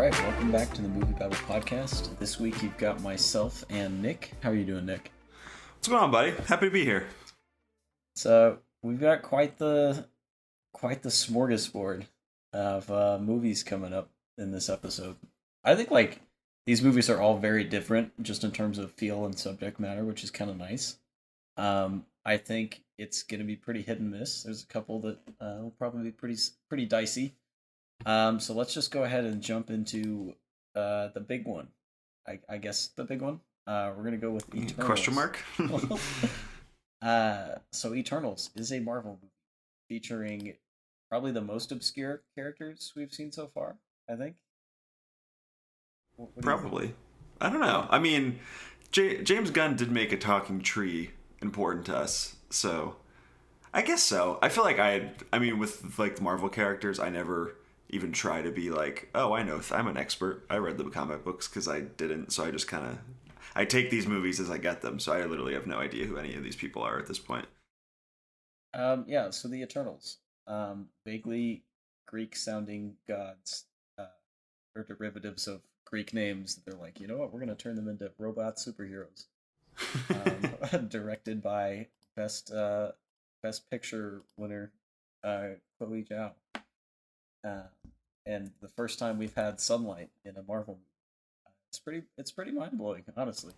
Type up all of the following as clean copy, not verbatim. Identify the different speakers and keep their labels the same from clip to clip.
Speaker 1: right, welcome back to the MovieBabble Podcast. This week you've got myself and Nick. How are you doing, Nick?
Speaker 2: What's going on, buddy? Happy to be here.
Speaker 1: So we've got quite the smorgasbord of movies coming up in this episode. I think these movies are all very different, just in terms of feel and subject matter, which is kind of nice. I think it's gonna be pretty hit and miss. There's a couple that will probably be pretty dicey. So let's just go ahead and jump into the big one. I guess the big one. We're gonna go with Eternals.
Speaker 2: Question mark?
Speaker 1: So Eternals is a Marvel movie featuring probably the most obscure characters we've seen so far, I think. What
Speaker 2: Probably. I don't know. I mean, James Gunn did make a talking tree important to us, so I guess so. I feel like with the Marvel characters, I never even try to be like, oh, I know, I'm an expert. I read the comic books, because I didn't, so I just kind of, I take these movies as I get them, so I literally have no idea who any of these people are at this point.
Speaker 1: Yeah, so the Eternals. Vaguely Greek-sounding gods, or derivatives of Greek names. They're like, you know what, we're going to turn them into robot superheroes. Directed by Best Picture winner, Chloe Zhao. And the first time we've had sunlight in a Marvel movie. It's pretty mind blowing, honestly.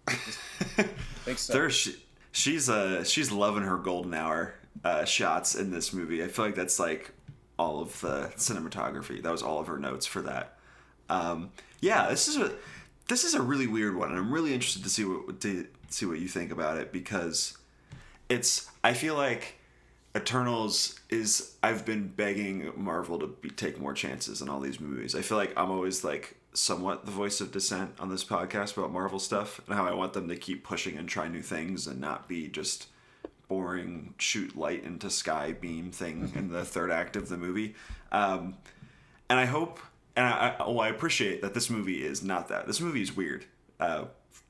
Speaker 1: Big stuff.
Speaker 2: She's loving her golden hour shots in this movie. I feel like that's like all of the cinematography. That was all of her notes for that. Yeah, this is a really weird one, and I'm really interested to see what you think about it, because I feel like Eternals is, I've been begging Marvel to take more chances in all these movies. I feel like I'm always somewhat the voice of dissent on this podcast about Marvel stuff, and how I want them to keep pushing and try new things and not be just boring shoot light into sky beam thing in the third act of the movie. And I hope, and I appreciate that this movie is not that. This movie is weird,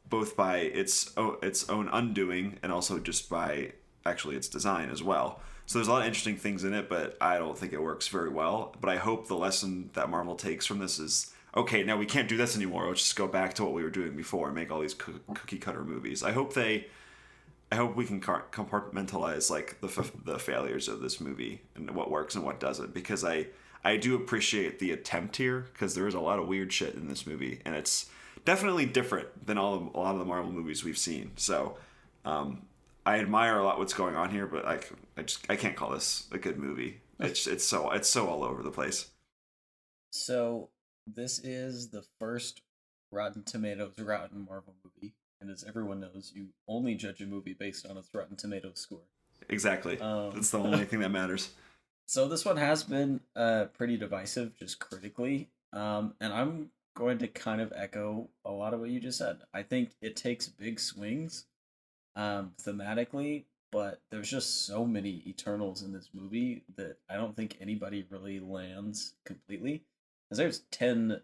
Speaker 2: both by its own undoing and also just by actually its design as well. So there's a lot of interesting things in it, but I don't think it works very well. But I hope the lesson that Marvel takes from this is, okay, now we can't do this anymore. Let's just go back to what we were doing before and make all these cookie cutter movies. I hope we can compartmentalize the failures of this movie and what works and what doesn't, because I do appreciate the attempt here, because there is a lot of weird shit in this movie, and it's definitely different than a lot of the Marvel movies we've seen. So I admire a lot what's going on here, but I can't call this a good movie. It's so all over the place.
Speaker 1: So this is the first Rotten Tomatoes Rotten Marvel movie, and as everyone knows, you only judge a movie based on its Rotten Tomatoes score.
Speaker 2: Exactly. That's the only thing that matters.
Speaker 1: So this one has been pretty divisive, just critically, and I'm going to kind of echo a lot of what you just said. I think it takes big swings thematically, but there's just so many Eternals in this movie that I don't think anybody really lands completely. Because there's 10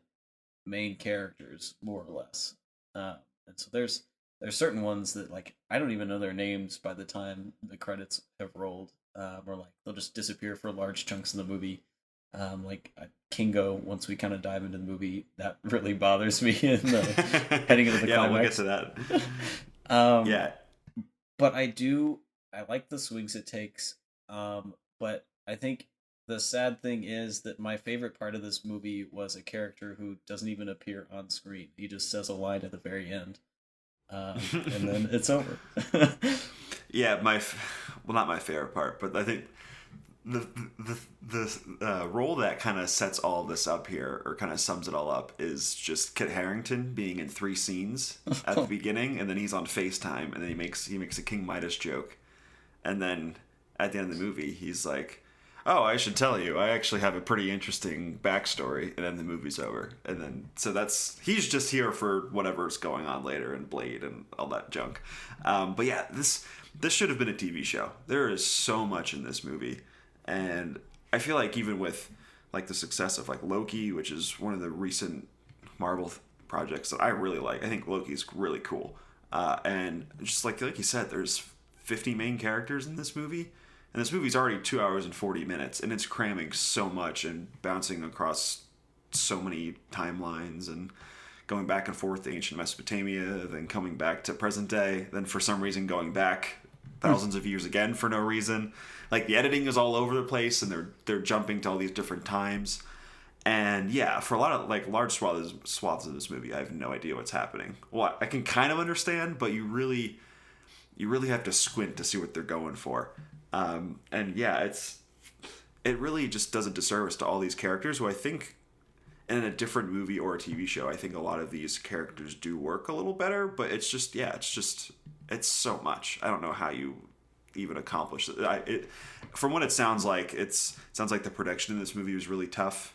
Speaker 1: main characters, more or less. And so there's certain ones that, I don't even know their names by the time the credits have rolled. Or they'll just disappear for large chunks of the movie. Kingo, once we kind of dive into the movie, that really bothers me in heading into the climax.
Speaker 2: We'll get to that. Yeah.
Speaker 1: But I like the swings it takes. But I think the sad thing is that my favorite part of this movie was a character who doesn't even appear on screen. He just says a line at the very end. And then it's over.
Speaker 2: Yeah, not my favorite part, but I think the role that kind of sets all of this up here, or kind of sums it all up, is just Kit Harington being in 3 scenes at the beginning, and then he's on FaceTime, and then he makes a King Midas joke, and then at the end of the movie, he's like, "Oh, I should tell you, I actually have a pretty interesting backstory," and then the movie's over, and then he's just here for whatever's going on later, and Blade and all that junk. But yeah, this should have been a TV show. There is so much in this movie. And I feel like even with the success of Loki, which is one of the recent Marvel projects that I really like, I think Loki's really cool. And just like you said, there's 50 main characters in this movie, and this movie's already 2 hours and 40 minutes, and it's cramming so much and bouncing across so many timelines and going back and forth to ancient Mesopotamia, then coming back to present day, then for some reason going back thousands of years again for no reason. Like, the editing is all over the place, and they're jumping to all these different times. And yeah, for a lot of like large swaths of this movie, I have no idea what's happening. Well, I can kind of understand, but you really have to squint to see what they're going for. And yeah, it really just does a disservice to all these characters who I think in a different movie or a TV show, I think a lot of these characters do work a little better, but it's so much. I don't know how you even accomplish it. From what it sounds like, sounds like the production in this movie was really tough.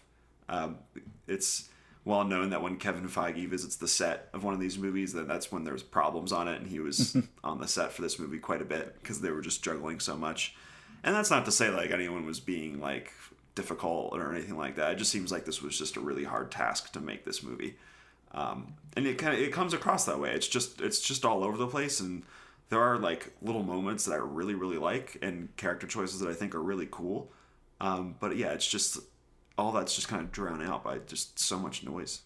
Speaker 2: It's well known that when Kevin Feige visits the set of one of these movies, that's when there's problems on it, and he was on the set for this movie quite a bit because they were just juggling so much. And that's not to say like anyone was being like difficult or anything like that. It just seems like this was just a really hard task to make this movie, and it comes across that way. It's just all over the place, and there are like little moments that I really really like and character choices that I think are really cool. But yeah, it's just all that's just kind of drowned out by just so much noise.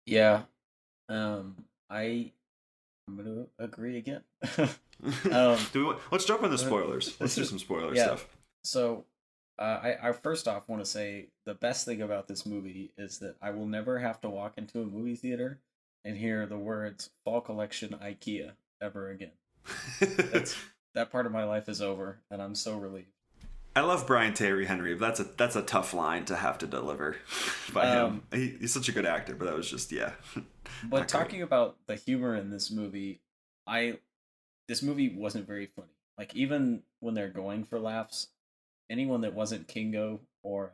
Speaker 1: Yeah. I'm gonna agree again.
Speaker 2: Let's jump into spoilers. Let's do some spoiler stuff.
Speaker 1: So, I first off want to say the best thing about this movie is that I will never have to walk into a movie theater and hear the words "Fall Collection IKEA" ever again. That part of my life is over, and I'm so relieved.
Speaker 2: I love Brian Tyree Henry, but that's a tough line to have to deliver by him. He's such a good actor, but that was just
Speaker 1: But talking about the humor in this movie, this movie wasn't very funny. Like, even when they're going for laughs, anyone that wasn't Kingo or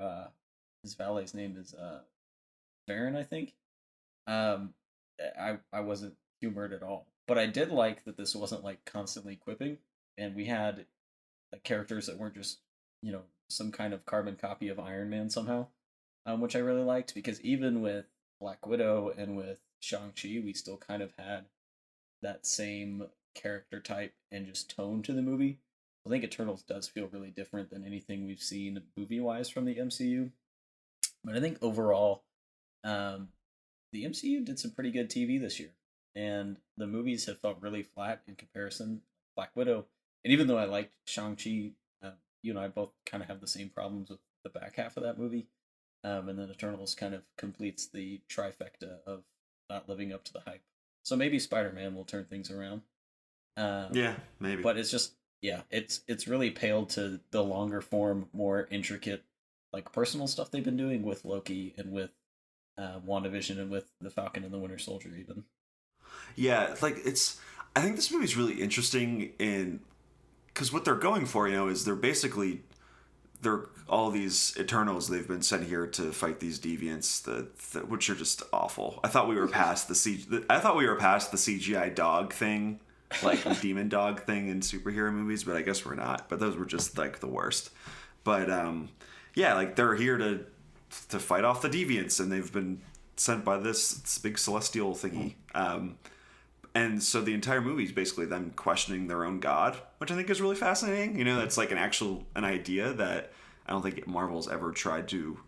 Speaker 1: his valet's name is Varen, I think. I wasn't humored at all. But I did like that this wasn't like constantly quipping, and we had characters that weren't just some kind of carbon copy of Iron Man somehow, which I really liked, because even with Black Widow and with Shang-Chi, we still kind of had that same character type and just tone to the movie. I think Eternals does feel really different than anything we've seen movie-wise from the MCU. But I think overall, the MCU did some pretty good TV this year, and the movies have felt really flat in comparison. Black Widow, and even though I liked Shang-Chi, you and I both kind of have the same problems with the back half of that movie. And then Eternals kind of completes the trifecta of not living up to the hype. So maybe Spider-Man will turn things around.
Speaker 2: Yeah, maybe.
Speaker 1: But it's just, it's really paled to the longer form, more intricate, like personal stuff they've been doing with Loki and with WandaVision and with the Falcon and the Winter Soldier even.
Speaker 2: Yeah, like I think this movie's really interesting because what they're going for, is they're all these Eternals. They've been sent here to fight these deviants, which are just awful. I thought we were past the CGI dog thing, like the demon dog thing in superhero movies, but I guess we're not. But those were just like the worst. But like they're here to fight off the deviants, and they've been sent by this big celestial thingy. And so the entire movie is basically them questioning their own god, which I think is really fascinating. That's like an idea that I don't think Marvel's ever tried to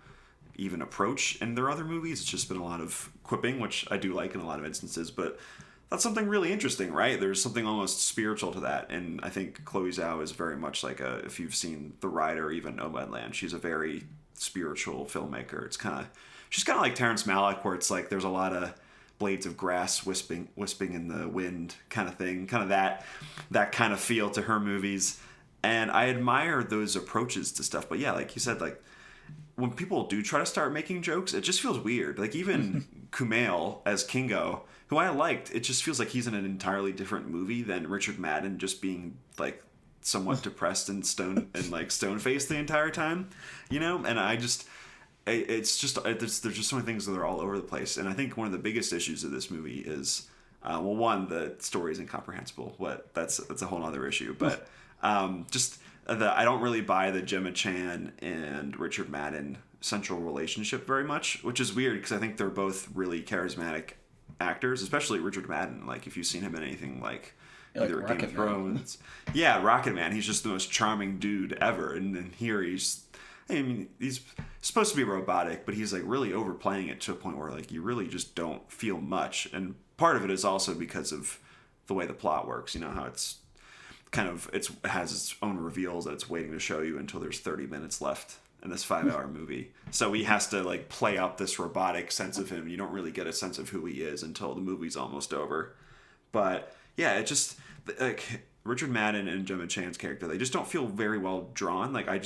Speaker 2: even approach in their other movies. It's just been a lot of quipping, which I do like in a lot of instances, but that's something really interesting, right? There's something almost spiritual to that. And I think Chloe Zhao is very much like if you've seen The Rider or even Nomadland, she's a very spiritual filmmaker. She's kind of like Terrence Malick, where it's like there's a lot of blades of grass wisping in the wind kind of thing, kind of that kind of feel to her movies. And I admire those approaches to stuff. But yeah, like you said, like when people do try to start making jokes, it just feels weird. Like even Kumail as Kingo, who I liked, it just feels like he's in an entirely different movie than Richard Madden just being like somewhat depressed and stone-faced the entire time, And there's just so many things that are all over the place. And I think one of the biggest issues of this movie is, one, the story is incomprehensible. That's a whole other issue. But I don't really buy the Gemma Chan and Richard Madden central relationship very much, which is weird because I think they're both really charismatic actors, especially Richard Madden. Like if you've seen him in anything like either Game of Thrones. Yeah, Rocket Man. He's just the most charming dude ever. And here he's I mean, he's supposed to be robotic, but he's like really overplaying it to a point where like you really just don't feel much. And part of it is also because of the way the plot works. You know how it's kind of it has its own reveals that it's waiting to show you until there's 30 minutes left in this 5-hour movie. So he has to like play up this robotic sense of him. You don't really get a sense of who he is until the movie's almost over. But yeah, it just like Richard Madden and Gemma Chan's character, they just don't feel very well drawn. Like I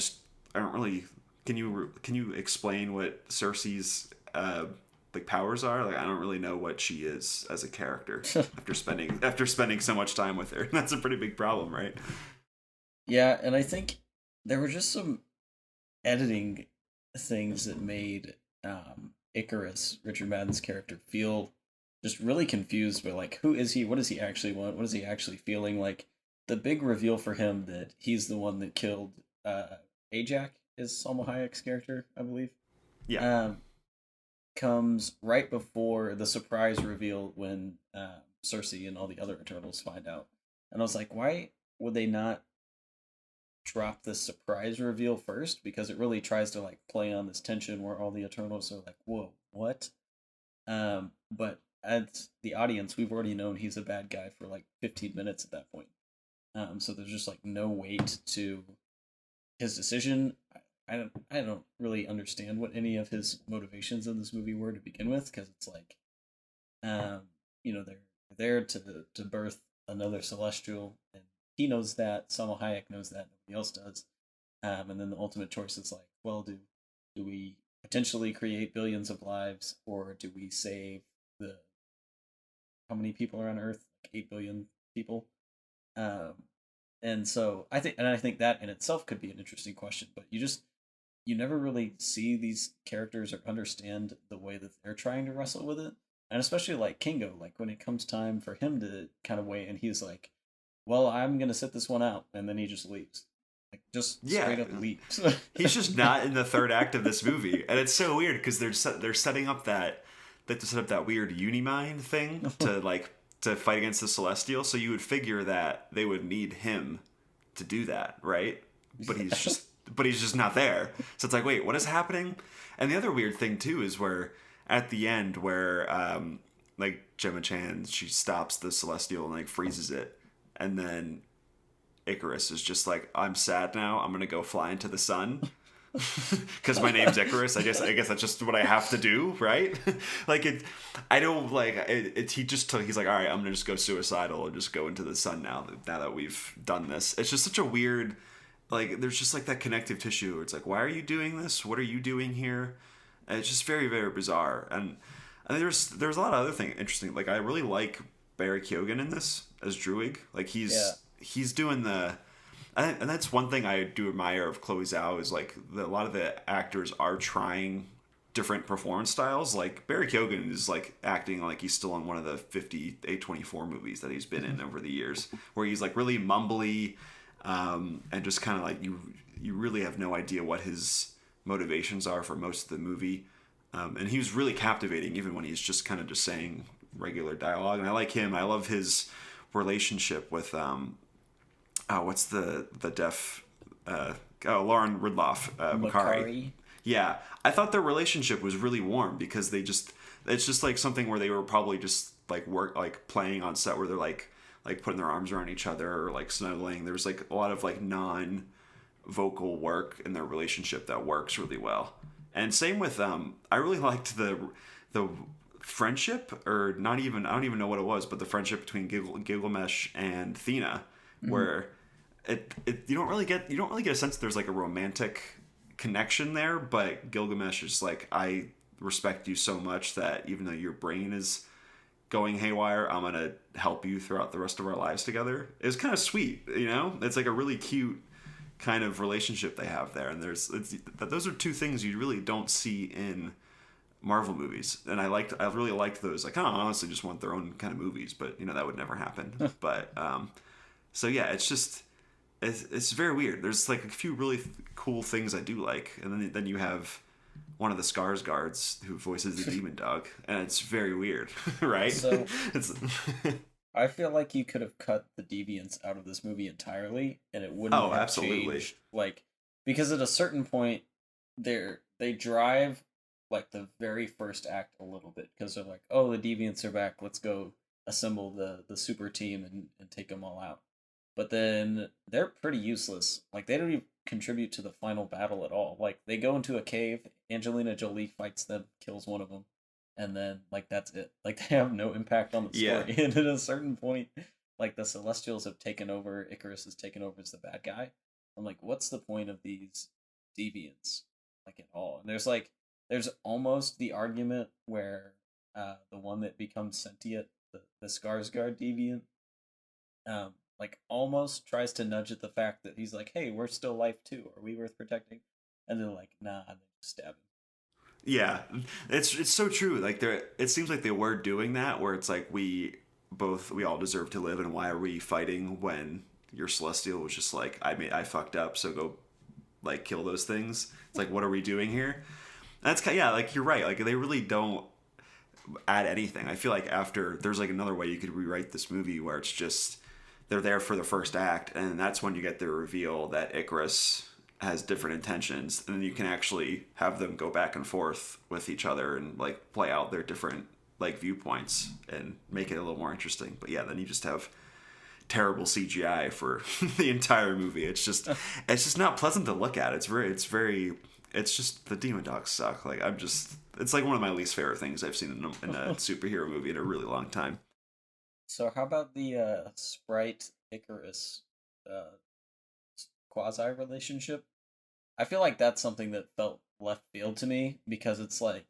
Speaker 2: don't really. Can you explain what Cersei's like powers are? Like I don't really know what she is as a character after spending so much time with her. That's a pretty big problem, right?
Speaker 1: Yeah, and I think there were just some editing things that made Icarus, Richard Madden's character, feel just really confused by like who is he? What does he actually want? What is he actually feeling? Like the big reveal for him that he's the one that killed Ajax is Salma Hayek's character, I believe.
Speaker 2: Yeah.
Speaker 1: Comes right before the surprise reveal when Cersei and all the other Eternals find out. And I was like, why would they not drop this surprise reveal first? Because it really tries to like play on this tension where all the Eternals are like, whoa, what? But as the audience, we've already known he's a bad guy for like 15 minutes at that point. So there's just like no weight to his decision. I don't really understand what any of his motivations in this movie were to begin with, because it's like, they're there to birth another Celestial, and he knows that. Salma Hayek knows that. Nobody else does. And then the ultimate choice is like, well, do we potentially create billions of lives, or do we save the how many people are on Earth? Like 8 billion people. And so I think that in itself could be an interesting question, but you never really see these characters or understand the way that they're trying to wrestle with it. And especially like Kingo, like when it comes time for him to kind of weigh in, he's like, well, I'm going to sit this one out. And then he just leaves. Like just straight up leaves.
Speaker 2: He's just not in the third act of this movie. And it's so weird because they're setting up that weird Unimind thing to fight against the Celestial. So you would figure that they would need him to do that, right? But he's just not there. So it's like, wait, what is happening? And the other weird thing too is where at the end where like Gemma Chan, she stops the Celestial and like freezes it, and then Icarus is just like, I'm sad now, I'm gonna go fly into the sun because my name's Icarus. I guess that's just what I have to do, right? Like it, I don't like it. He's like, all right, I'm gonna just go suicidal and just go into the sun now that we've done this. It's just such a weird, like, there's just like that connective tissue where it's like, why are you doing this? What are you doing here? And it's just very, very bizarre. And there's a lot of other things interesting. Like I really like Barry Keoghan in this as Druig. Like he's doing and that's one thing I do admire of Chloe Zhao is like a lot of the actors are trying different performance styles. Like Barry Keoghan is like acting like he's still in one of the 50 A24 movies that he's been in over the years, where he's like really mumbly, and just kind of like you really have no idea what his motivations are for most of the movie. And he was really captivating even when he's just kind of just saying regular dialogue. And I like him. I love his relationship with what's the deaf Lauren Ridloff, Makari. Yeah, I thought their relationship was really warm because it's just like something where they were probably just like playing on set where they're like putting their arms around each other or like snuggling. There's like a lot of like non-vocal work in their relationship that works really well. And same with I really liked the friendship, or not even, I don't even know what it was, but the friendship between Gilgamesh and Thena, where you don't really get a sense that there's like a romantic connection there, but Gilgamesh is like, I respect you so much that even though your brain is going haywire, I'm gonna help you throughout the rest of our lives together. It's kind of sweet, you know? It's like a really cute kind of relationship they have there, and those are two things you really don't see in Marvel movies, and I really liked those. Like, I honestly just want their own kind of movies, but you know that would never happen. But so yeah, it's very weird. There's like a few really cool things I do like, and then you have one of the Skarsgårds who voices the demon dog, and it's very weird, right?
Speaker 1: So I feel like you could have cut the deviants out of this movie entirely, and it wouldn't have
Speaker 2: absolutely
Speaker 1: changed. Like, because at a certain point, they drive like the very first act a little bit because they're like, oh, the deviants are back. Let's go assemble the super team and take them all out. But then they're pretty useless. Like they don't even contribute to the final battle at all. Like they go into a cave, Angelina Jolie fights them, kills one of them, and then like that's it. Like they have no impact on the
Speaker 2: Yeah.
Speaker 1: story. And at a certain point, like the Celestials have taken over, Icarus has taken over as the bad guy. I'm like, what's the point of these deviants? Like at all. And there's almost the argument where the one that becomes sentient, the Skarsgård deviant, like almost tries to nudge at the fact that he's like, hey, we're still life too. Are we worth protecting? And they're like, nah, and they just stab him.
Speaker 2: Yeah, it's so true. Like it seems like they were doing that, where it's like we all deserve to live, and why are we fighting when your Celestial was just like, I fucked up, so go like kill those things. It's like, what are we doing here? And that's kind, yeah, like you're right. Like they really don't add anything. I feel like after there's like another way you could rewrite this movie where it's just they're there for the first act, and that's when you get the reveal that Icarus has different intentions, and then you can actually have them go back and forth with each other and like play out their different like viewpoints and make it a little more interesting. But yeah, then you just have terrible CGI for the entire movie. It's just not pleasant to look at. It's just the demon dogs suck. Like it's like one of my least favorite things I've seen in a superhero movie in a really long time.
Speaker 1: So how about the Sprite Icarus uh, quasi relationship? I feel like that's something that felt left field to me because it's like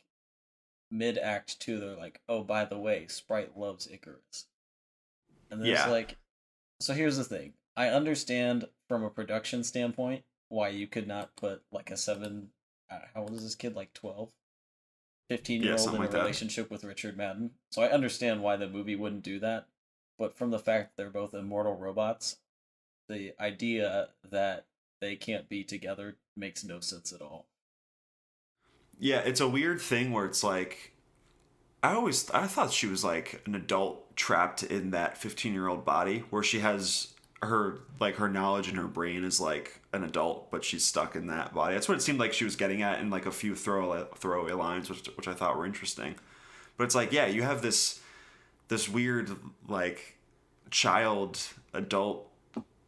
Speaker 1: mid act two, they're like, oh, by the way, Sprite loves Icarus. And there's
Speaker 2: Yeah.
Speaker 1: like, so here's the thing. I understand from a production standpoint why you could not put like a how old is this kid? Like 12? 15-year-old
Speaker 2: Something
Speaker 1: in a
Speaker 2: like that.
Speaker 1: relationship with Richard Madden. So I understand why the movie wouldn't do that. But from the fact they're both immortal robots, the idea that they can't be together makes no sense at all.
Speaker 2: Yeah, it's a weird thing where it's like I thought she was like an adult trapped in that 15-year-old body where she has her knowledge in her brain is like an adult, but she's stuck in that body. That's what it seemed like she was getting at in like a few throwaway lines, which I thought were interesting. But it's like, yeah, you have this weird like child adult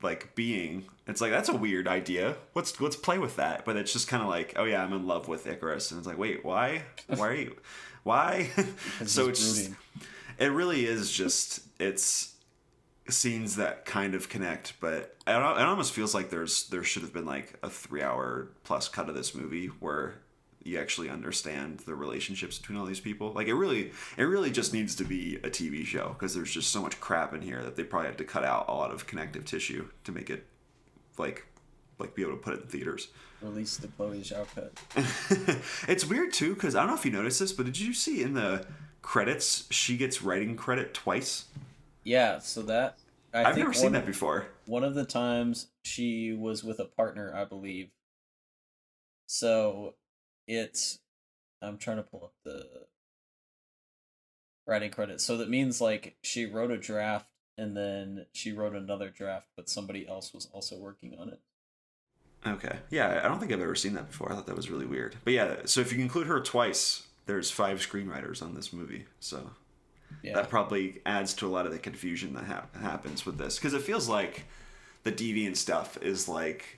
Speaker 2: like being. It's like, that's a weird idea. Let's play with that. But it's just kind of like, oh yeah, I'm in love with Icarus, and it's like, wait, why are you why? So it's it really is just it's scenes that kind of connect, but it almost feels like there should have been like a 3 hour plus cut of this movie where you actually understand the relationships between all these people. Like it really just needs to be a TV show because there's just so much crap in here that they probably have to cut out a lot of connective tissue to make it like be able to put it in theaters.
Speaker 1: Release the Chloe Zhao cut.
Speaker 2: It's weird too because I don't know if you noticed this, but did you see in the credits she gets writing credit twice?
Speaker 1: Yeah, so that
Speaker 2: I've never seen that before.
Speaker 1: One of the times she was with a partner, I believe. So I'm trying to pull up the writing credits. So that means like she wrote a draft and then she wrote another draft, but somebody else was also working on it.
Speaker 2: Okay. Yeah, I don't think I've ever seen that before. I thought that was really weird. But yeah, so if you include her twice, there's 5 screenwriters on this movie. So yeah, that probably adds to a lot of the confusion that happens with this. Because it feels like the deviant stuff is like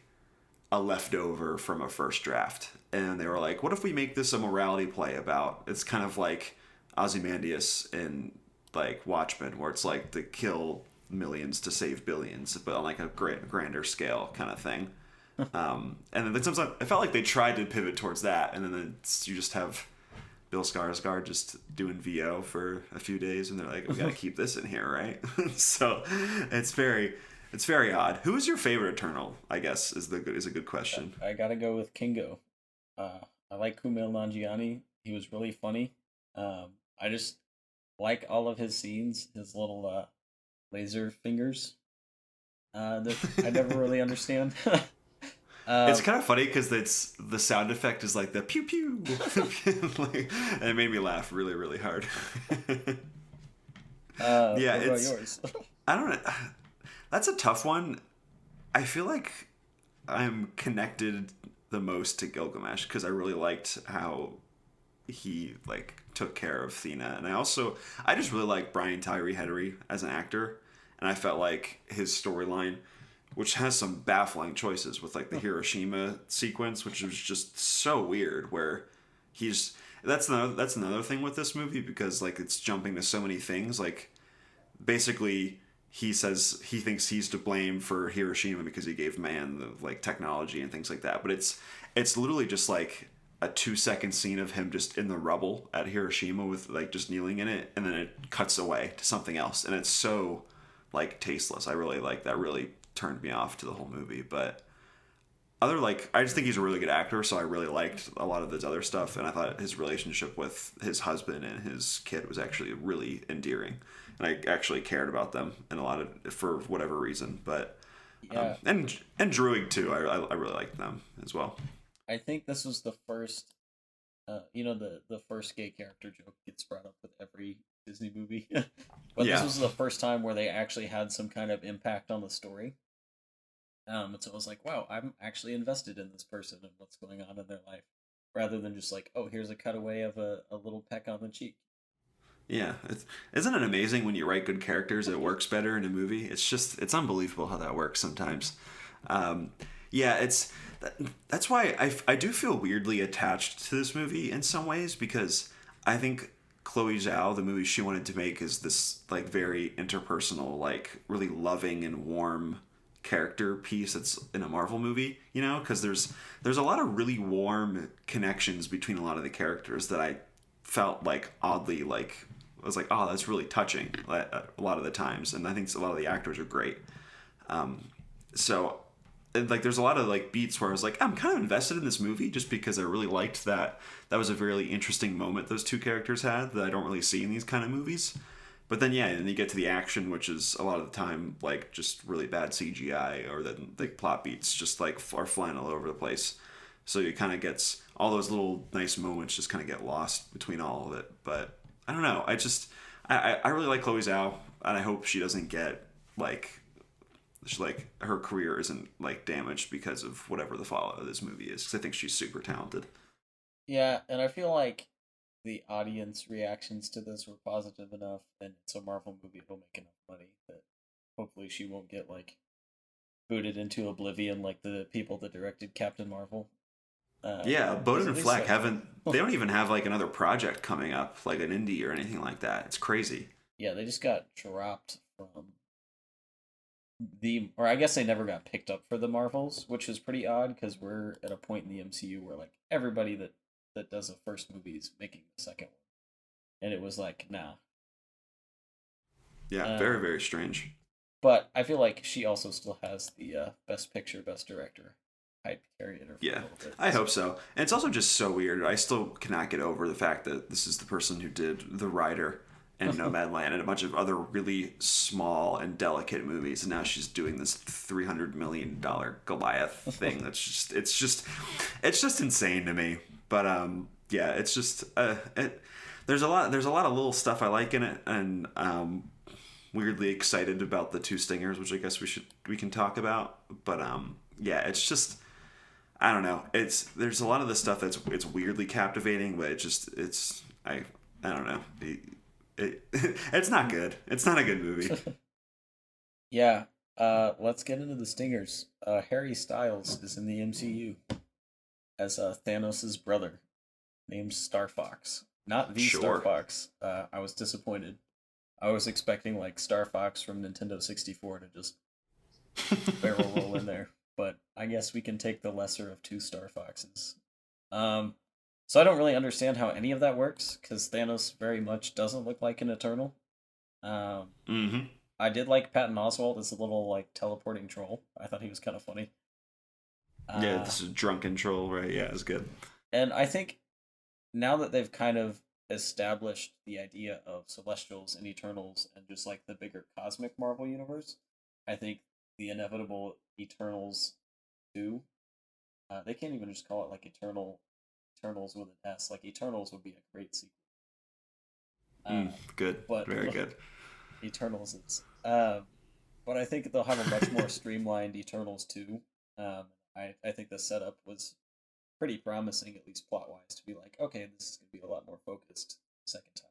Speaker 2: a leftover from a first draft. And they were like, what if we make this a morality play about... It's kind of like Ozymandias in like Watchmen, where it's like to kill millions to save billions, but on like a grander scale kind of thing. And then sometimes I felt like they tried to pivot towards that, and then you just have Bill Skarsgård just doing VO for a few days, and they're like, we got to keep this in here, right? So it's very odd. Who is your favorite Eternal? I guess is a good question.
Speaker 1: I gotta go with Kingo. I like Kumail Nanjiani. He was really funny. I just like all of his scenes. His little laser fingers. That I never really understand.
Speaker 2: It's kind of funny because it's the sound effect is like the pew pew, like, and it made me laugh really really hard.
Speaker 1: Yeah, what about yours?
Speaker 2: I don't know. That's a tough one. I feel like I'm connected the most to Gilgamesh because I really liked how he like took care of Thena, and I just really like Brian Tyree Henry as an actor, and I felt like his storyline, which has some baffling choices with like the Hiroshima sequence, which was just so weird, where he's that's another thing with this movie because like it's jumping to so many things. Like basically he says he thinks he's to blame for Hiroshima because he gave man the like technology and things like that, but it's literally just like a 2 second scene of him just in the rubble at Hiroshima with like just kneeling in it, and then it cuts away to something else, and it's so like tasteless. I really like that. Really turned me off to the whole movie, but I just think he's a really good actor, so I really liked a lot of his other stuff, and I thought his relationship with his husband and his kid was actually really endearing, and I actually cared about them in a lot of for whatever reason. But
Speaker 1: Yeah,
Speaker 2: and Druig too, I really liked them as well.
Speaker 1: I think this was the first, the first gay character joke gets brought up with every Disney movie, but this
Speaker 2: Yeah,
Speaker 1: was the first time where they actually had some kind of impact on the story. And so I was like, wow, I'm actually invested in this person and what's going on in their life, rather than just like, oh, here's a cutaway of a little peck on the cheek.
Speaker 2: yeah. Isn't it amazing when you write good characters, it works better in a movie? It's unbelievable how that works sometimes. Um, yeah, that's why I do feel weirdly attached to this movie in some ways because I think Chloe Zhao, the movie she wanted to make, is this like very interpersonal, like really loving and warm character piece that's in a Marvel movie, you know, because there's a lot of really warm connections between a lot of the characters that I felt like oddly like I was like, oh, that's really touching a lot of the times, and I think a lot of the actors are great. So and like there's a lot of like beats where I was like I'm kind of invested in this movie just because I really liked that was a really interesting moment those two characters had that I don't really see in these kind of movies. But then yeah, and then you get to the action, which is a lot of the time like just really bad CGI, or then the plot beats just like are flying all over the place. So it kind of gets all those little nice moments just kind of get lost between all of it. But I don't know. I really like Chloe Zhao, and I hope she doesn't get like her career isn't like damaged because of whatever the fallout of this movie is. Because I think she's super talented.
Speaker 1: Yeah, and I feel like the audience reactions to this were positive enough, and it's a Marvel movie, it'll make enough money that hopefully she won't get like booted into oblivion like the people that directed Captain Marvel.
Speaker 2: Yeah, Bowden
Speaker 1: Because at
Speaker 2: and
Speaker 1: least
Speaker 2: Fleck haven't. They don't even have like another project coming up, like an indie or anything like that. It's crazy.
Speaker 1: yeah, they just got dropped from or I guess they never got picked up for the Marvels, which is pretty odd because we're at a point in the MCU where like everybody that does a first movie is making the second one, and it was like nah.
Speaker 2: Yeah, very
Speaker 1: Um,
Speaker 2: very strange.
Speaker 1: but I feel like she also still has the best picture, best director hype carrying her for a
Speaker 2: Yeah,
Speaker 1: little bit.
Speaker 2: I
Speaker 1: So
Speaker 2: hope so. And it's also just so weird. I still cannot get over the fact that this is the person who did The Rider and Nomadland and a bunch of other really small and delicate movies, and now she's doing this $300 million Goliath thing. It's just insane to me. But yeah, it's just there's a lot of little stuff I like in it, and weirdly excited about the two stingers, which I guess we can talk about. But yeah, it's just I don't know. There's a lot of the stuff it's weirdly captivating, but I don't know. It's not good. It's not a good movie.
Speaker 1: yeah, let's get into the stingers. Harry Styles is in the MCU as Thanos' brother, named Star Fox. Not the Star
Speaker 2: Sure.
Speaker 1: Fox. I was disappointed. I was expecting like Star Fox from Nintendo 64 to just barrel roll in there, but I guess we can take the lesser of two Star Foxes. Um, so I don't really understand how any of that works because Thanos very much doesn't look like an Eternal. Um,
Speaker 2: Hmm.
Speaker 1: I did like Patton Oswalt as a little like teleporting troll. I thought he was kind of funny.
Speaker 2: Yeah,
Speaker 1: Uh,
Speaker 2: this is drunken troll, right? Yeah, it's good.
Speaker 1: and I think now that they've kind of established the idea of Celestials and Eternals and just like the bigger cosmic Marvel universe, I think the inevitable Eternals 2, they can't even just call it like Eternals with an S. Like Eternals would be a great sequel. Uh,
Speaker 2: Good.
Speaker 1: but
Speaker 2: Very good.
Speaker 1: Eternals is. But I think they'll have a much more streamlined Eternals 2. I think the setup was pretty promising, at least plot wise, to be like, okay, this is gonna be a lot more focused second time.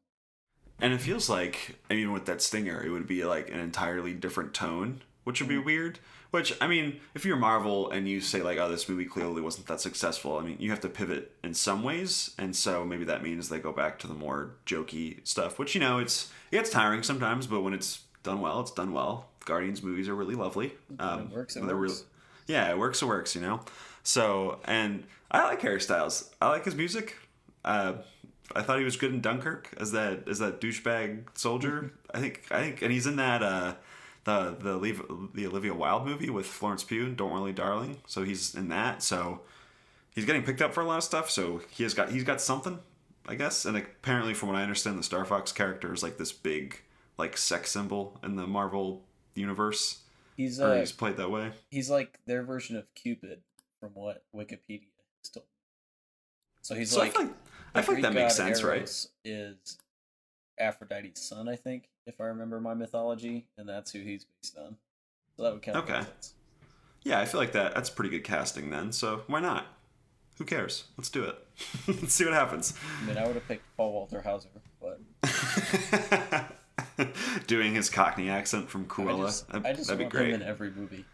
Speaker 2: And it feels like, I mean, with that stinger, it would be like an entirely different tone, which would be weird. Which, I mean, if you're Marvel and you say like, oh, this movie clearly wasn't that successful, I mean, you have to pivot in some ways, and so maybe that means they go back to the more jokey stuff, which, you know, it gets tiring sometimes, but when it's done well, it's done well. Guardians movies are really lovely.
Speaker 1: It works.
Speaker 2: Yeah, it works, you know? So, and I like Harry Styles. I like his music. I thought he was good in Dunkirk as that douchebag soldier. I think, and he's in that the Olivia Wilde movie with Florence Pugh, Don't Worry Darling. So he's in that. So he's getting picked up for a lot of stuff. So he's got something, I guess. And apparently, from what I understand, the Star Fox character is like this big like sex symbol in the Marvel universe. He's played that way.
Speaker 1: He's like their version of Cupid, from what Wikipedia is told. So he's so like.
Speaker 2: I feel like that makes sense, right?
Speaker 1: Is Aphrodite's son, I think, if I remember my mythology, and that's who he's based on. So that would kind of make sense.
Speaker 2: Yeah, I feel like that's pretty good casting then. So why not? Who cares? Let's do it. Let's see what happens.
Speaker 1: I mean, I would have picked Paul Walter Hauser, but
Speaker 2: doing his Cockney accent from Cruella.
Speaker 1: I just
Speaker 2: that'd
Speaker 1: want
Speaker 2: be great.
Speaker 1: him in every movie.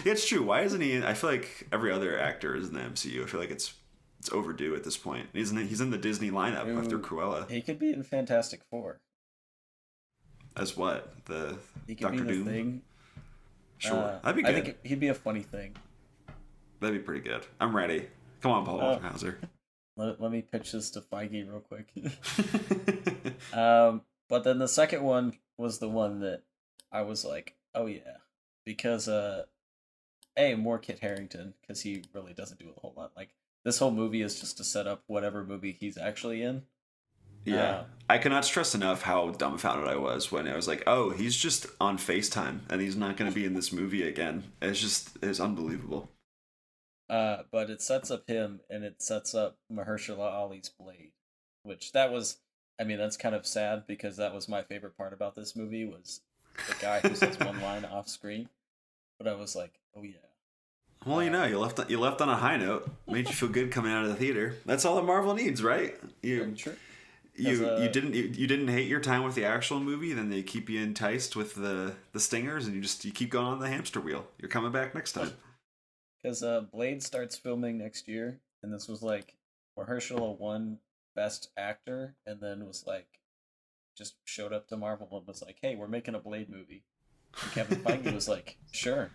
Speaker 2: Yeah, it's true. Why isn't he? I feel like every other actor is in the MCU. I feel like it's overdue at this point. He's in the Disney lineup after Cruella.
Speaker 1: He could be in Fantastic Four.
Speaker 2: As what?
Speaker 1: He could
Speaker 2: Dr.
Speaker 1: be the
Speaker 2: Doom?
Speaker 1: Thing.
Speaker 2: Sure. That'd be good.
Speaker 1: I think he'd be a funny Thing.
Speaker 2: That'd be pretty good. I'm ready. Come on, Paul Walter Hauser.
Speaker 1: Let me pitch this to Feige real quick. But then the second one was the one that I was like, oh yeah. Because, more Kit Harington, because he really doesn't do a whole lot. Like, this whole movie is just to set up whatever movie he's actually in.
Speaker 2: Yeah. I cannot stress enough how dumbfounded I was when I was like, oh, he's just on FaceTime and he's not going to be in this movie again. It's unbelievable.
Speaker 1: But it sets up him and it sets up Mahershala Ali's Blade, which that's kind of sad because that was my favorite part about this movie was the guy who says one line off screen. But I was like, oh yeah.
Speaker 2: Well, you left on a high note. Made you feel good coming out of the theater. That's all that Marvel needs, right? You didn't hate your time with the actual movie, then they keep you enticed with the stingers, and you keep going on the hamster wheel. You're coming back next time.
Speaker 1: Because Blade starts filming next year, and this was like Mahershala won Best Actor, and then was like just showed up to Marvel and was like, "Hey, we're making a Blade movie." And Kevin Feige was like, "Sure."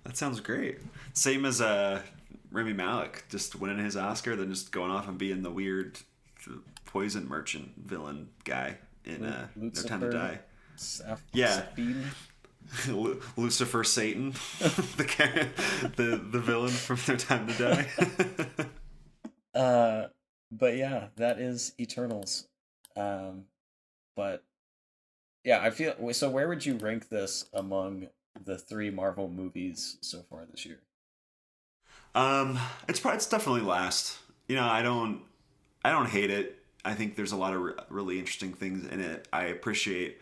Speaker 2: That sounds great. Same as Rami Malek, just winning his Oscar, then just going off and being the weird poison merchant villain guy in No Time to Die. Lucifer Satan, the villain from No Time to
Speaker 1: Die. But yeah, that is Eternals. But yeah, I feel so. Where would you rank this among the 3 Marvel movies so far this year?
Speaker 2: It's definitely last. You know, I don't hate it. I think there's a lot of really interesting things in it. I appreciate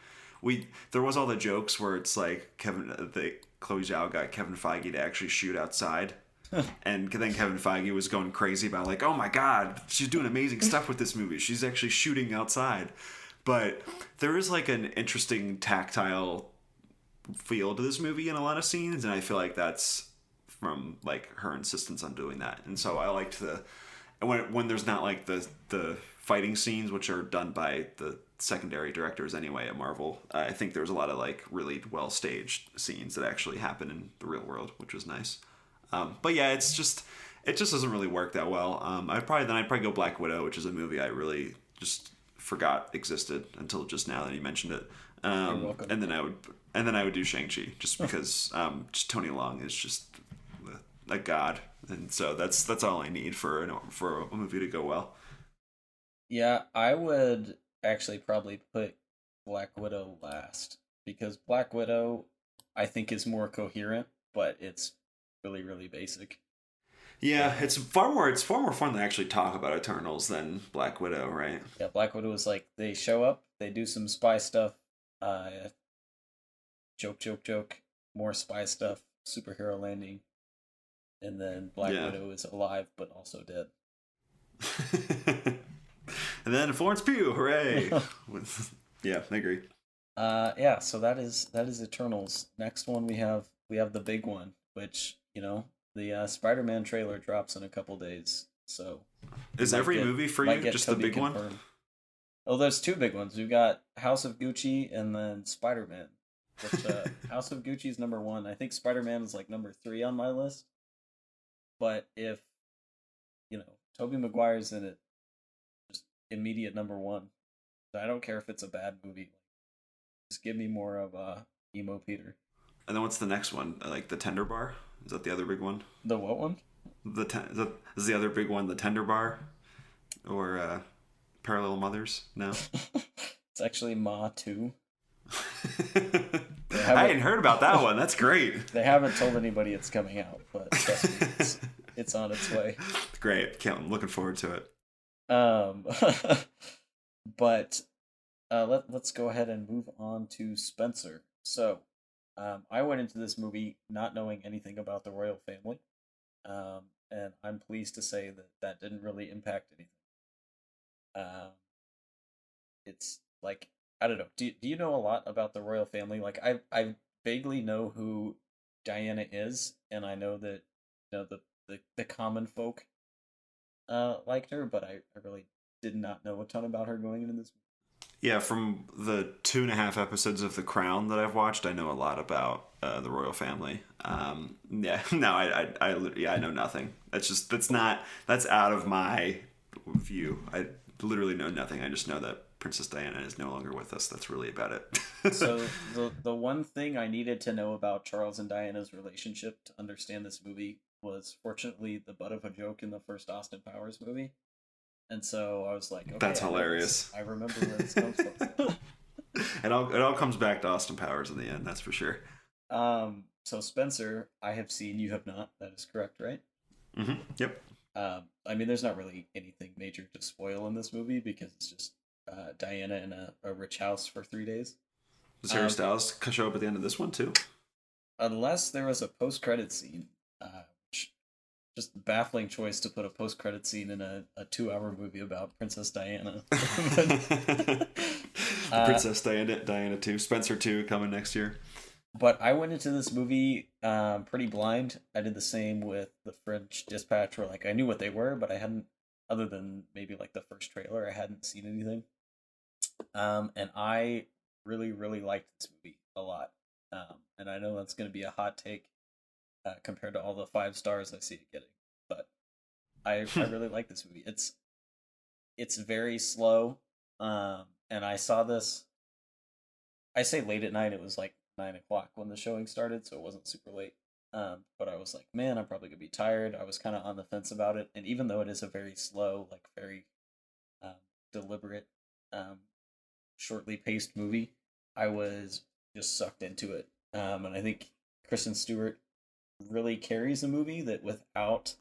Speaker 2: there was all the jokes where it's like Chloe Zhao got Kevin Feige to actually shoot outside. And then Kevin Feige was going crazy about like, oh my God, she's doing amazing stuff with this movie. She's actually shooting outside. But there is like an interesting tactile feel to this movie in a lot of scenes, and I feel like that's from like her insistence on doing that. And so I liked when there's not like the fighting scenes, which are done by the secondary directors anyway at Marvel. I think there's a lot of like really well staged scenes that actually happen in the real world, which was nice. But yeah, it just doesn't really work that well. I'd probably go Black Widow, which is a movie I really just forgot existed until just now that you mentioned it.
Speaker 1: You're welcome.
Speaker 2: And then I would do Shang-Chi just because just Tony Leung is just a god, and so that's all I need for a movie to go well.
Speaker 1: Yeah, I would actually probably put Black Widow last because Black Widow I think is more coherent, but it's really, really basic.
Speaker 2: Yeah, it's far more fun to actually talk about Eternals than Black Widow, right?
Speaker 1: Yeah, Black Widow is like they show up, they do some spy stuff, joke, more spy stuff, superhero landing. and then Black
Speaker 2: Yeah.
Speaker 1: Widow is alive but also dead.
Speaker 2: And then Florence Pugh, hooray! Yeah, I agree.
Speaker 1: Yeah, so that is Eternals. Next one we have the big one, which the Spider-Man trailer drops in a couple days. So
Speaker 2: Is every movie for you just the big one?
Speaker 1: Oh, there's two big ones. We've got House of Gucci and then Spider-Man. Which House of Gucci is number 1. I think Spider-Man is like number 3 on my list. But if Tobey Maguire's in it, just immediate number 1. I don't care if it's a bad movie. Just give me more of emo Peter.
Speaker 2: And then what's the next one? Like the Tender Bar? Is that the other big one?
Speaker 1: The what one?
Speaker 2: Is the other big one the Tender Bar? Or Parallel Mothers? No?
Speaker 1: It's actually Ma 2.
Speaker 2: I hadn't heard about that one. That's great.
Speaker 1: They haven't told anybody it's coming out, but trust me, it's on its way.
Speaker 2: Great. I'm looking forward to it.
Speaker 1: But let's go ahead and move on to Spencer. So, I went into this movie not knowing anything about the royal family, and I'm pleased to say that didn't really impact anything. It's like, I don't know. Do you know a lot about the royal family? Like, I vaguely know who Diana is, and I know that the common folk liked her, but I really did not know a ton about her going into this movie.
Speaker 2: Yeah, from the 2.5 episodes of The Crown that I've watched, I know a lot about the royal family. Yeah, no, I know nothing. That's out of my view. I literally know nothing. I just know that Princess Diana is no longer with us. That's really about it.
Speaker 1: So the one thing I needed to know about Charles and Diana's relationship to understand this movie was fortunately the butt of a joke in the first Austin Powers movie. And so I was like, okay,
Speaker 2: that's hilarious.
Speaker 1: I remember where this comes from.
Speaker 2: It all comes back to Austin Powers in the end, that's for sure.
Speaker 1: So Spencer, I have seen, you have not. That is correct, right?
Speaker 2: Mm-hmm. Yep.
Speaker 1: I mean, there's not really anything major to spoil in this movie because it's just Diana in a rich house for 3 days.
Speaker 2: Does Harry Styles show up at the end of this one too?
Speaker 1: Unless there was a post-credit scene. Just baffling choice to put a post-credit scene in a 2-hour movie about Princess Diana.
Speaker 2: Princess Diana 2, Spencer 2 coming next year.
Speaker 1: But I went into this movie pretty blind. I did the same with the French Dispatch, where like I knew what they were, but I hadn't, other than maybe like the first trailer, I hadn't seen anything. And I really, really liked this movie a lot. And I know that's going to be a hot take compared to all the 5 stars I see it getting, but I really like this movie. It's very slow, and I saw this. I say late at night. It was like 9 o'clock when the showing started, so it wasn't super late. But I was like, man, I'm probably gonna be tired. I was kind of on the fence about it, and even though it is a very slow, like very deliberate, shortly paced movie, I was just sucked into it. And I think Kristen Stewart really carries a movie that without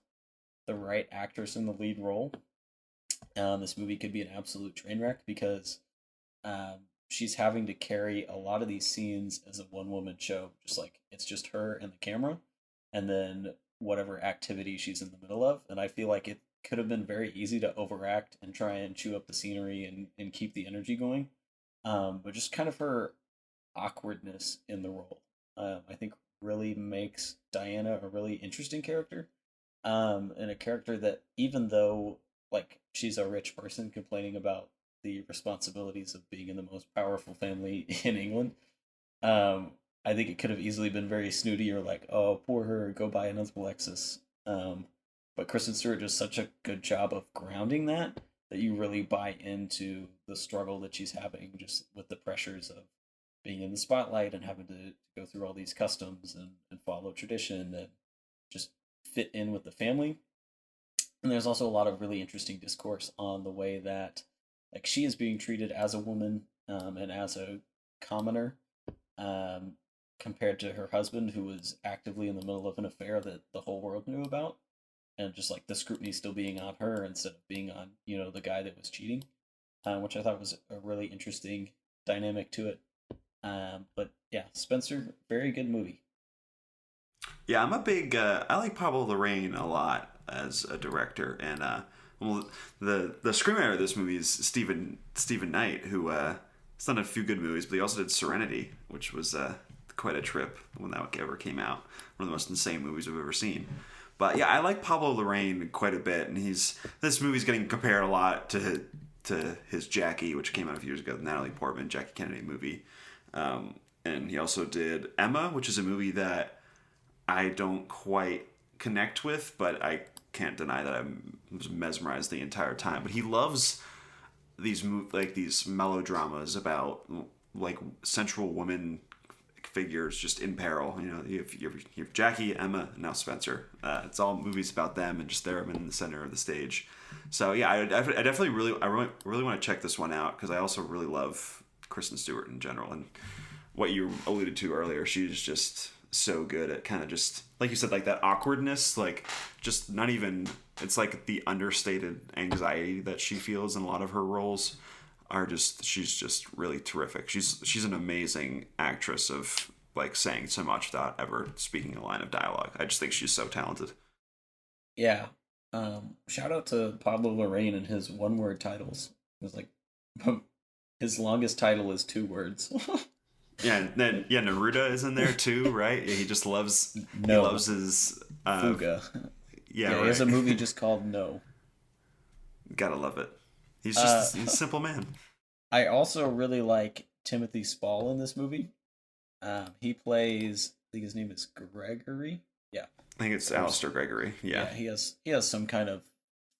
Speaker 1: the right actress in the lead role, this movie could be an absolute train wreck because she's having to carry a lot of these scenes as a one-woman show. Just like it's just her and the camera, and then whatever activity she's in the middle of. And I feel like it could have been very easy to overact and try and chew up the scenery and keep the energy going. But just kind of her awkwardness in the role, I think really makes Diana a really interesting character, and a character that even though like she's a rich person complaining about the responsibilities of being in the most powerful family in England, I think it could have easily been very snooty or like, oh, poor her, go buy another Lexus. But Kristen Stewart does such a good job of grounding that you really buy into the struggle that she's having just with the pressures of being in the spotlight and having to go through all these customs and follow tradition and just fit in with the family. And there's also a lot of really interesting discourse on the way that like she is being treated as a woman and as a commoner compared to her husband, who was actively in the middle of an affair that the whole world knew about, and just like the scrutiny still being on her instead of being on the guy that was cheating, which I thought was a really interesting dynamic to it. But yeah, Spencer, very good movie.
Speaker 2: Yeah, I'm a big. I like Pablo Larraín a lot as a director, and well, the screenwriter of this movie is Stephen Knight, who has done a few good movies, but he also did Serenity, which was quite a trip when that ever came out. One of the most insane movies I've ever seen. But yeah, I like Pablo Larraín quite a bit, and this movie's getting compared a lot to his Jackie, which came out a few years ago, the Natalie Portman Jackie Kennedy movie. And he also did Emma, which is a movie that I don't quite connect with, but I can't deny that I was mesmerized the entire time. But he loves these melodramas about like central women figures just in peril. You know, you have Jackie, Emma, and now Spencer. It's all movies about them and just them in the center of the stage. So yeah, I definitely really want to check this one out because I also really love Kristen Stewart in general, and what you alluded to earlier, she's just so good at kind of just like you said, like that awkwardness, like just not even. It's like the understated anxiety that she feels in a lot of her roles are just. She's just really terrific. She's an amazing actress of like saying so much without ever speaking a line of dialogue. I just think she's so talented.
Speaker 1: Yeah. Shout out to Pablo Larraín and his one-word titles. It was like his longest title is 2 words.
Speaker 2: Yeah, and then Neruda is in there too, right? He just loves
Speaker 1: No.
Speaker 2: he loves his
Speaker 1: Fuga.
Speaker 2: Yeah,
Speaker 1: He
Speaker 2: right.
Speaker 1: has a movie just called No.
Speaker 2: Gotta love it. He's a simple man.
Speaker 1: I also really like Timothy Spall in this movie. He plays, I think his name is Gregory. Yeah.
Speaker 2: I think it's Alistair Gregory. Yeah.
Speaker 1: He has some kind of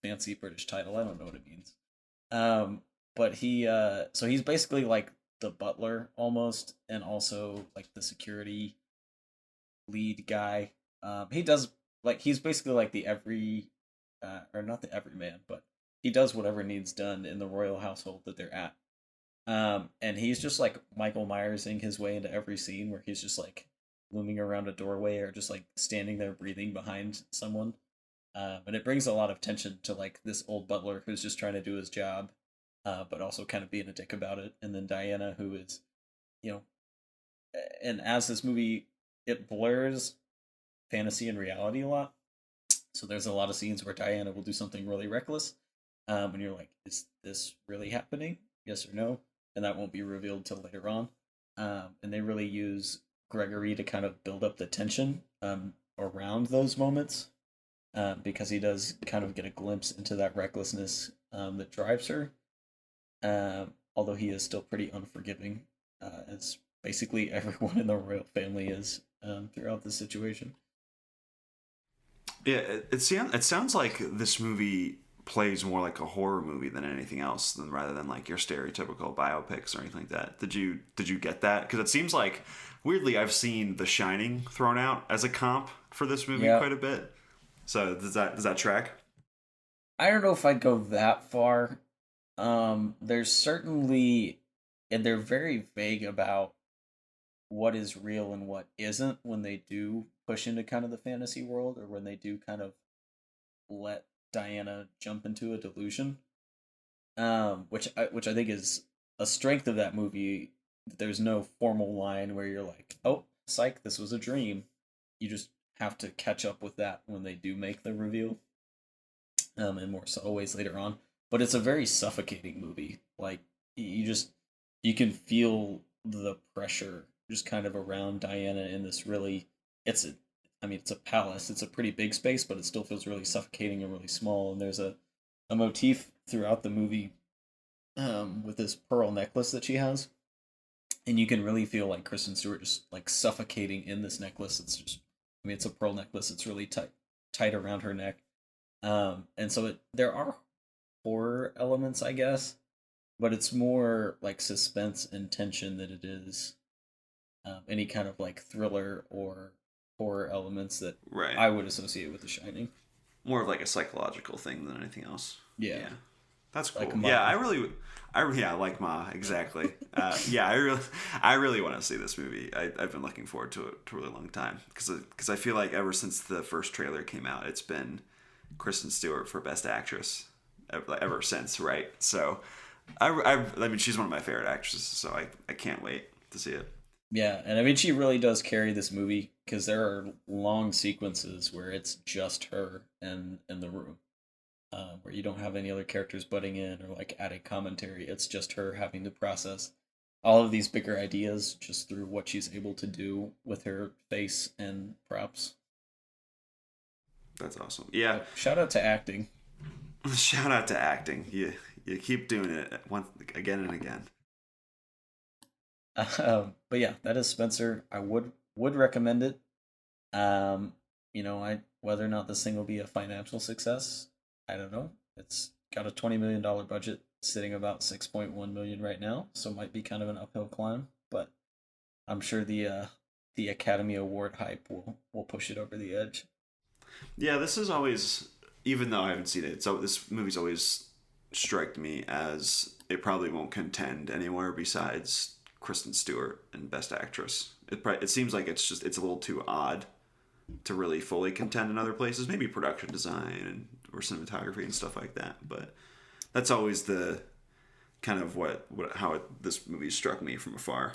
Speaker 1: fancy British title. I don't know what it means. But so he's basically like the butler almost, and also like the security lead guy. He does like he's basically like the or not the everyman, but he does whatever needs done in the royal household that they're at. And he's just like Michael Myersing his way into every scene where he's just like looming around a doorway or just like standing there breathing behind someone. And it brings a lot of tension to like this old butler who's just trying to do his job, but also kind of being a dick about it. And then Diana, who is, you know, and as this movie, it blurs fantasy and reality a lot. So there's a lot of scenes where Diana will do something really reckless, and you're like, is this really happening? Yes or no? And that won't be revealed till later on. And they really use Gregory to kind of build up the tension around those moments, because he does kind of get a glimpse into that recklessness that drives her. Although he is still pretty unforgiving, as basically everyone in the royal family is throughout this situation.
Speaker 2: Yeah, it sounds like this movie plays more like a horror movie than anything else, than rather than like your stereotypical biopics or anything like that. Did you get that? Because it seems like weirdly I've seen The Shining thrown out as a comp for this movie quite a bit. So does that track?
Speaker 1: I don't know if I'd go that far. There's certainly, and they're very vague about what is real and what isn't when they do push into kind of the fantasy world, or when they do kind of let Diana jump into a delusion. Which I think is a strength of that movie. There's no formal line where you're like, "Oh, psych, this was a dream." You just have to catch up with that when they do make the reveal. And more so always later on. But it's a very suffocating movie. Like you can feel the pressure just kind of around Diana in this really. It's a palace. It's a pretty big space, but it still feels really suffocating and really small. And there's a motif throughout the movie, with this pearl necklace that she has, and you can really feel like Kristen Stewart just like suffocating in this necklace. It's just, it's a pearl necklace. It's really tight around her neck. And so there are horror elements, I guess, but it's more like suspense and tension than it is any kind of like thriller or horror elements that
Speaker 2: Right.
Speaker 1: I would associate with The Shining.
Speaker 2: More of like a psychological thing than anything else.
Speaker 1: Yeah.
Speaker 2: That's cool.
Speaker 1: Like Ma.
Speaker 2: Yeah, I like Ma, exactly. Yeah, I really want to see this movie. I've been looking forward to it for a really long time because I feel like ever since the first trailer came out, it's been Kristen Stewart for Best Actress ever since, right? So, I mean, she's one of my favorite actresses, so I can't wait to see it.
Speaker 1: Yeah, and I mean she really does carry this movie because there are long sequences where it's just her and in the room, where you don't have any other characters butting in or like adding commentary. It's just her having to process all of these bigger ideas just through what she's able to do with her face and props.
Speaker 2: That's awesome. Yeah.
Speaker 1: So shout out to acting.
Speaker 2: Shout out to acting. You keep doing it once again and again.
Speaker 1: But yeah, that is Spencer. I would recommend it. I whether or not this thing will be a financial success, I don't know. It's got a $20 million budget, sitting about 6.1 million right now, so it might be kind of an uphill climb. But I'm sure the Academy Award hype will push it over the edge.
Speaker 2: Yeah, this is always, even though I haven't seen it, so this movie's always struck me as it probably won't contend anywhere besides Kristen Stewart and Best Actress. It seems like it's a little too odd to really fully contend in other places. Maybe production design and or cinematography and stuff like that. But that's always the kind of this movie struck me from afar.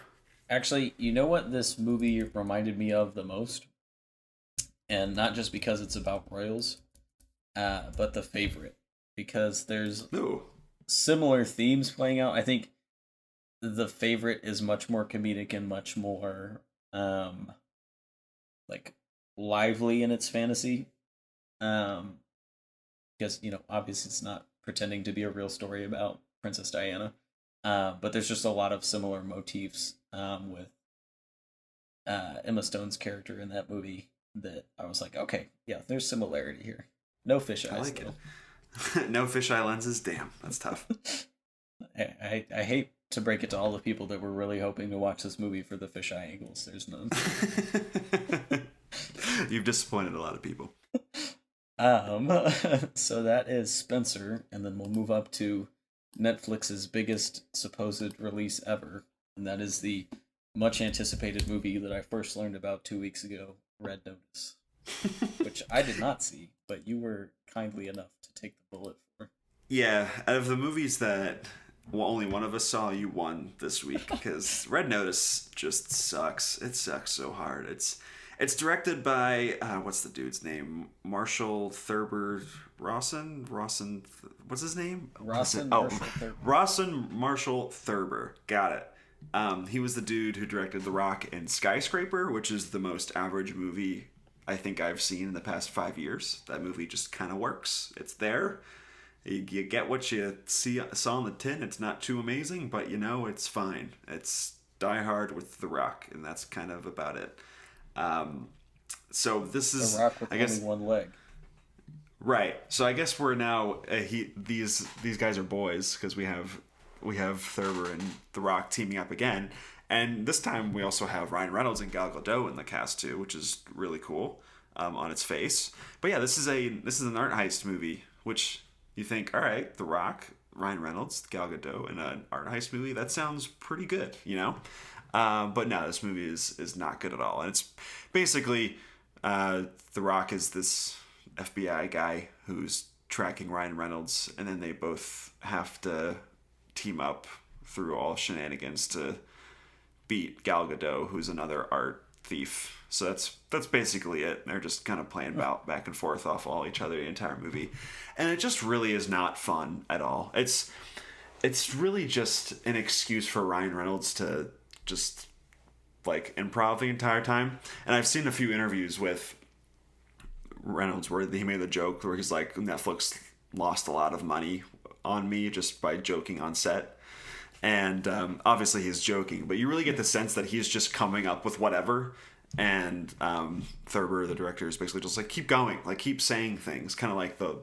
Speaker 1: Actually, you know what this movie reminded me of the most, and not just because it's about royals, but The Favorite, because there's
Speaker 2: No.
Speaker 1: similar themes playing out. I think The Favorite is much more comedic and much more like lively in its fantasy. Because obviously it's not pretending to be a real story about Princess Diana. But there's just a lot of similar motifs with Emma Stone's character in that movie that I was like, okay, yeah, there's similarity here. No fisheye,
Speaker 2: I like
Speaker 1: though.
Speaker 2: it. No fisheye lenses. Damn, that's tough.
Speaker 1: I hate to break it to all the people that were really hoping to watch this movie for the fisheye angles. There's none.
Speaker 2: You've disappointed a lot of people.
Speaker 1: So that is Spencer, and then we'll move up to Netflix's biggest supposed release ever, and that is the much anticipated movie that I first learned about 2 weeks ago, Red Notice, which I did not see, but you were kindly enough to take the bullet for.
Speaker 2: Yeah, out of the movies that only one of us saw, you won this week because Red Notice just sucks. It sucks so hard. It's directed by what's the dude's name? Marshall Thurber Rawson. What's his name?
Speaker 1: Rawson.
Speaker 2: Rawson Marshall Thurber. Got it. He was the dude who directed The Rock and Skyscraper, which is the most average movie I think I've seen in the past 5 years. That movie just kind of works. It's there. You get what you saw on the tin. It's not too amazing, but it's fine. It's Die Hard with The Rock, and that's kind of about it. So this is
Speaker 1: The Rock with only one leg.
Speaker 2: Right. So I guess we're now these guys are boys because we have Thurber and The Rock teaming up again, and this time we also have Ryan Reynolds and Gal Gadot in the cast too, which is really cool on its face. But yeah, this is an art heist movie, which you think, all right, The Rock, Ryan Reynolds, Gal Gadot in an art heist movie, that sounds pretty good, But no, this movie is not good at all, and it's basically The Rock is this FBI guy who's tracking Ryan Reynolds, and then they both have to team up through all shenanigans to beat Gal Gadot, who's another art thief. So that's basically it. They're just kind of playing back and forth off all each other the entire movie, and it just really is not fun at all. It's really just an excuse for Ryan Reynolds to just like improv the entire time. And I've seen a few interviews with Reynolds where he made the joke where he's like, Netflix lost a lot of money on me just by joking on set. And obviously he's joking, but you really get the sense that he's just coming up with whatever. And Thurber, the director, is basically just like, keep going, like keep saying things, kind of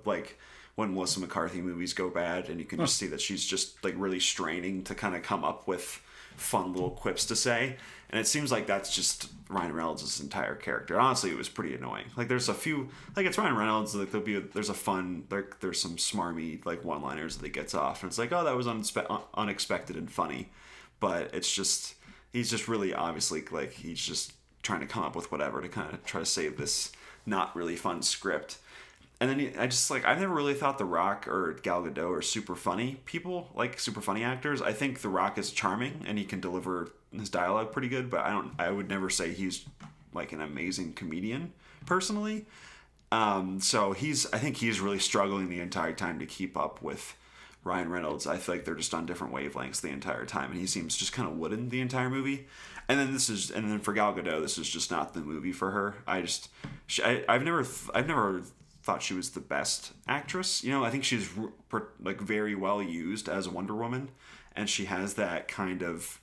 Speaker 2: like when Melissa McCarthy movies go bad, and you can just see that she's just like really straining to kind of come up with fun little quips to say. And it seems like that's just Ryan Reynolds' entire character. Honestly, it was pretty annoying. Like there's a few, like it's Ryan Reynolds, like there's some smarmy like one-liners that he gets off, and it's like, oh, that was unexpected and funny. But it's just, he's just really obviously like he's just trying to come up with whatever to kind of try to save this not really fun script. and then I just like I've never really thought The Rock or Gal Gadot are super funny people, like super funny actors. I think The Rock is charming and he can deliver his dialogue pretty good, but I would never say he's like an amazing comedian personally. So I think he's really struggling the entire time to keep up with Ryan Reynolds. I feel like they're just on different wavelengths the entire time, and he seems just kind of wooden the entire movie. And then for Gal Gadot, this is just not the movie for her. I've never thought she was the best actress. You know, I think she's like very well used as Wonder Woman, and she has that kind of,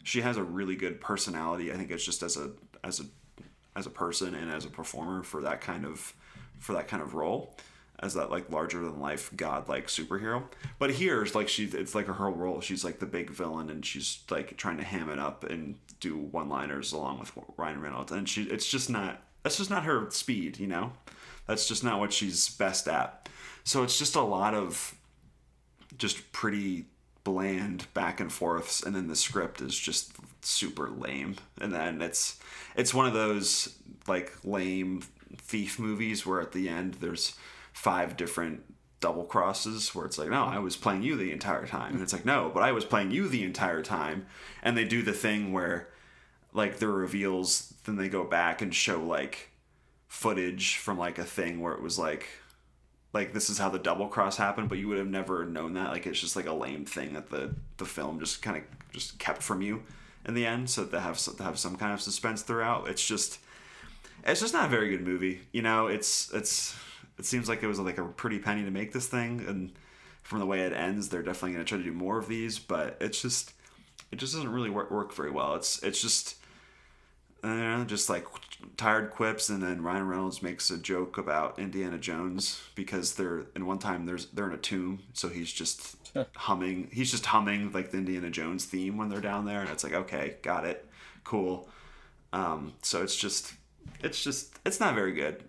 Speaker 2: she has a really good personality. I think it's just as a person and as a performer for that kind of role, as that like larger than life godlike superhero. But here it's like it's like her role. She's like the big villain, and she's like trying to ham it up and do one-liners along with Ryan Reynolds, and that's just not her speed, you know. That's just not what she's best at. So it's just a lot of just pretty bland back and forths, and then the script is just super lame. And then it's one of those like lame thief movies where at the end there's 5 different double crosses where it's like, no, I was playing you the entire time, and it's like, no, but I was playing you the entire time. And they do the thing where like the reveals, then they go back and show like footage from like a thing where it was like this is how the double cross happened, but you would have never known that. Like it's just like a lame thing that the film just kind of just kept from you in the end, so to have some kind of suspense throughout. It's just not a very good movie, you know. It seems like it was like a pretty penny to make this thing, and from the way it ends, they're definitely going to try to do more of these, but it just doesn't really work very well. It's just just like tired quips, and then Ryan Reynolds makes a joke about Indiana Jones because they're in a tomb, so he's just humming like the Indiana Jones theme when they're down there, and it's like, okay, got it, cool. So it's not very good.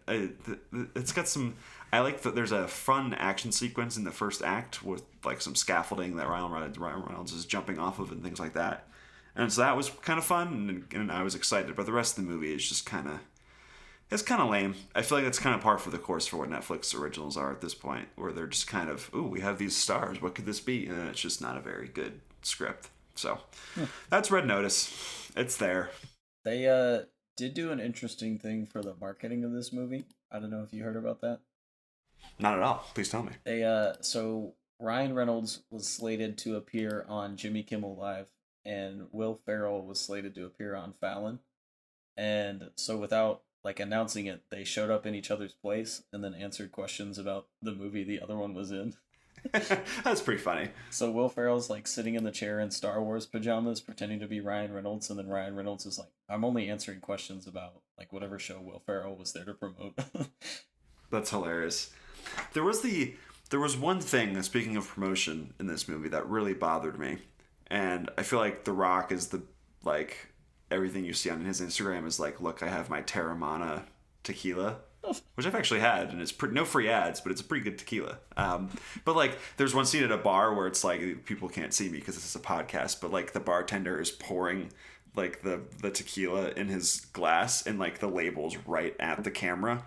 Speaker 2: It's got some. I like that there's a fun action sequence in the first act with like some scaffolding that Ryan Reynolds is jumping off of and things like that. And so that was kind of fun, and I was excited. But the rest of the movie is just kind of lame. I feel like that's kind of par for the course for what Netflix originals are at this point, where they're just kind of, ooh, we have these stars, what could this be? And it's just not a very good script. So that's Red Notice. It's there.
Speaker 1: They did do an interesting thing for the marketing of this movie. I don't know if you heard about that.
Speaker 2: Not at all. Please tell me.
Speaker 1: So Ryan Reynolds was slated to appear on Jimmy Kimmel Live, and Will Ferrell was slated to appear on Fallon. And so without like announcing it, they showed up in each other's place and then answered questions about the movie the other one was in.
Speaker 2: That's pretty funny.
Speaker 1: So Will Ferrell's like sitting in the chair in Star Wars pajamas pretending to be Ryan Reynolds, and then Ryan Reynolds is like, I'm only answering questions about like whatever show Will Ferrell was there to promote.
Speaker 2: That's hilarious. There was one thing, speaking of promotion in this movie, that really bothered me. And I feel like The Rock is everything you see on his Instagram is like, look, I have my Terramana tequila, which I've actually had, and it's no free ads, but it's a pretty good tequila. But like, there's one scene at a bar where it's like, people can't see me because this is a podcast, but like the bartender is pouring like the tequila in his glass, and like the label's right at the camera.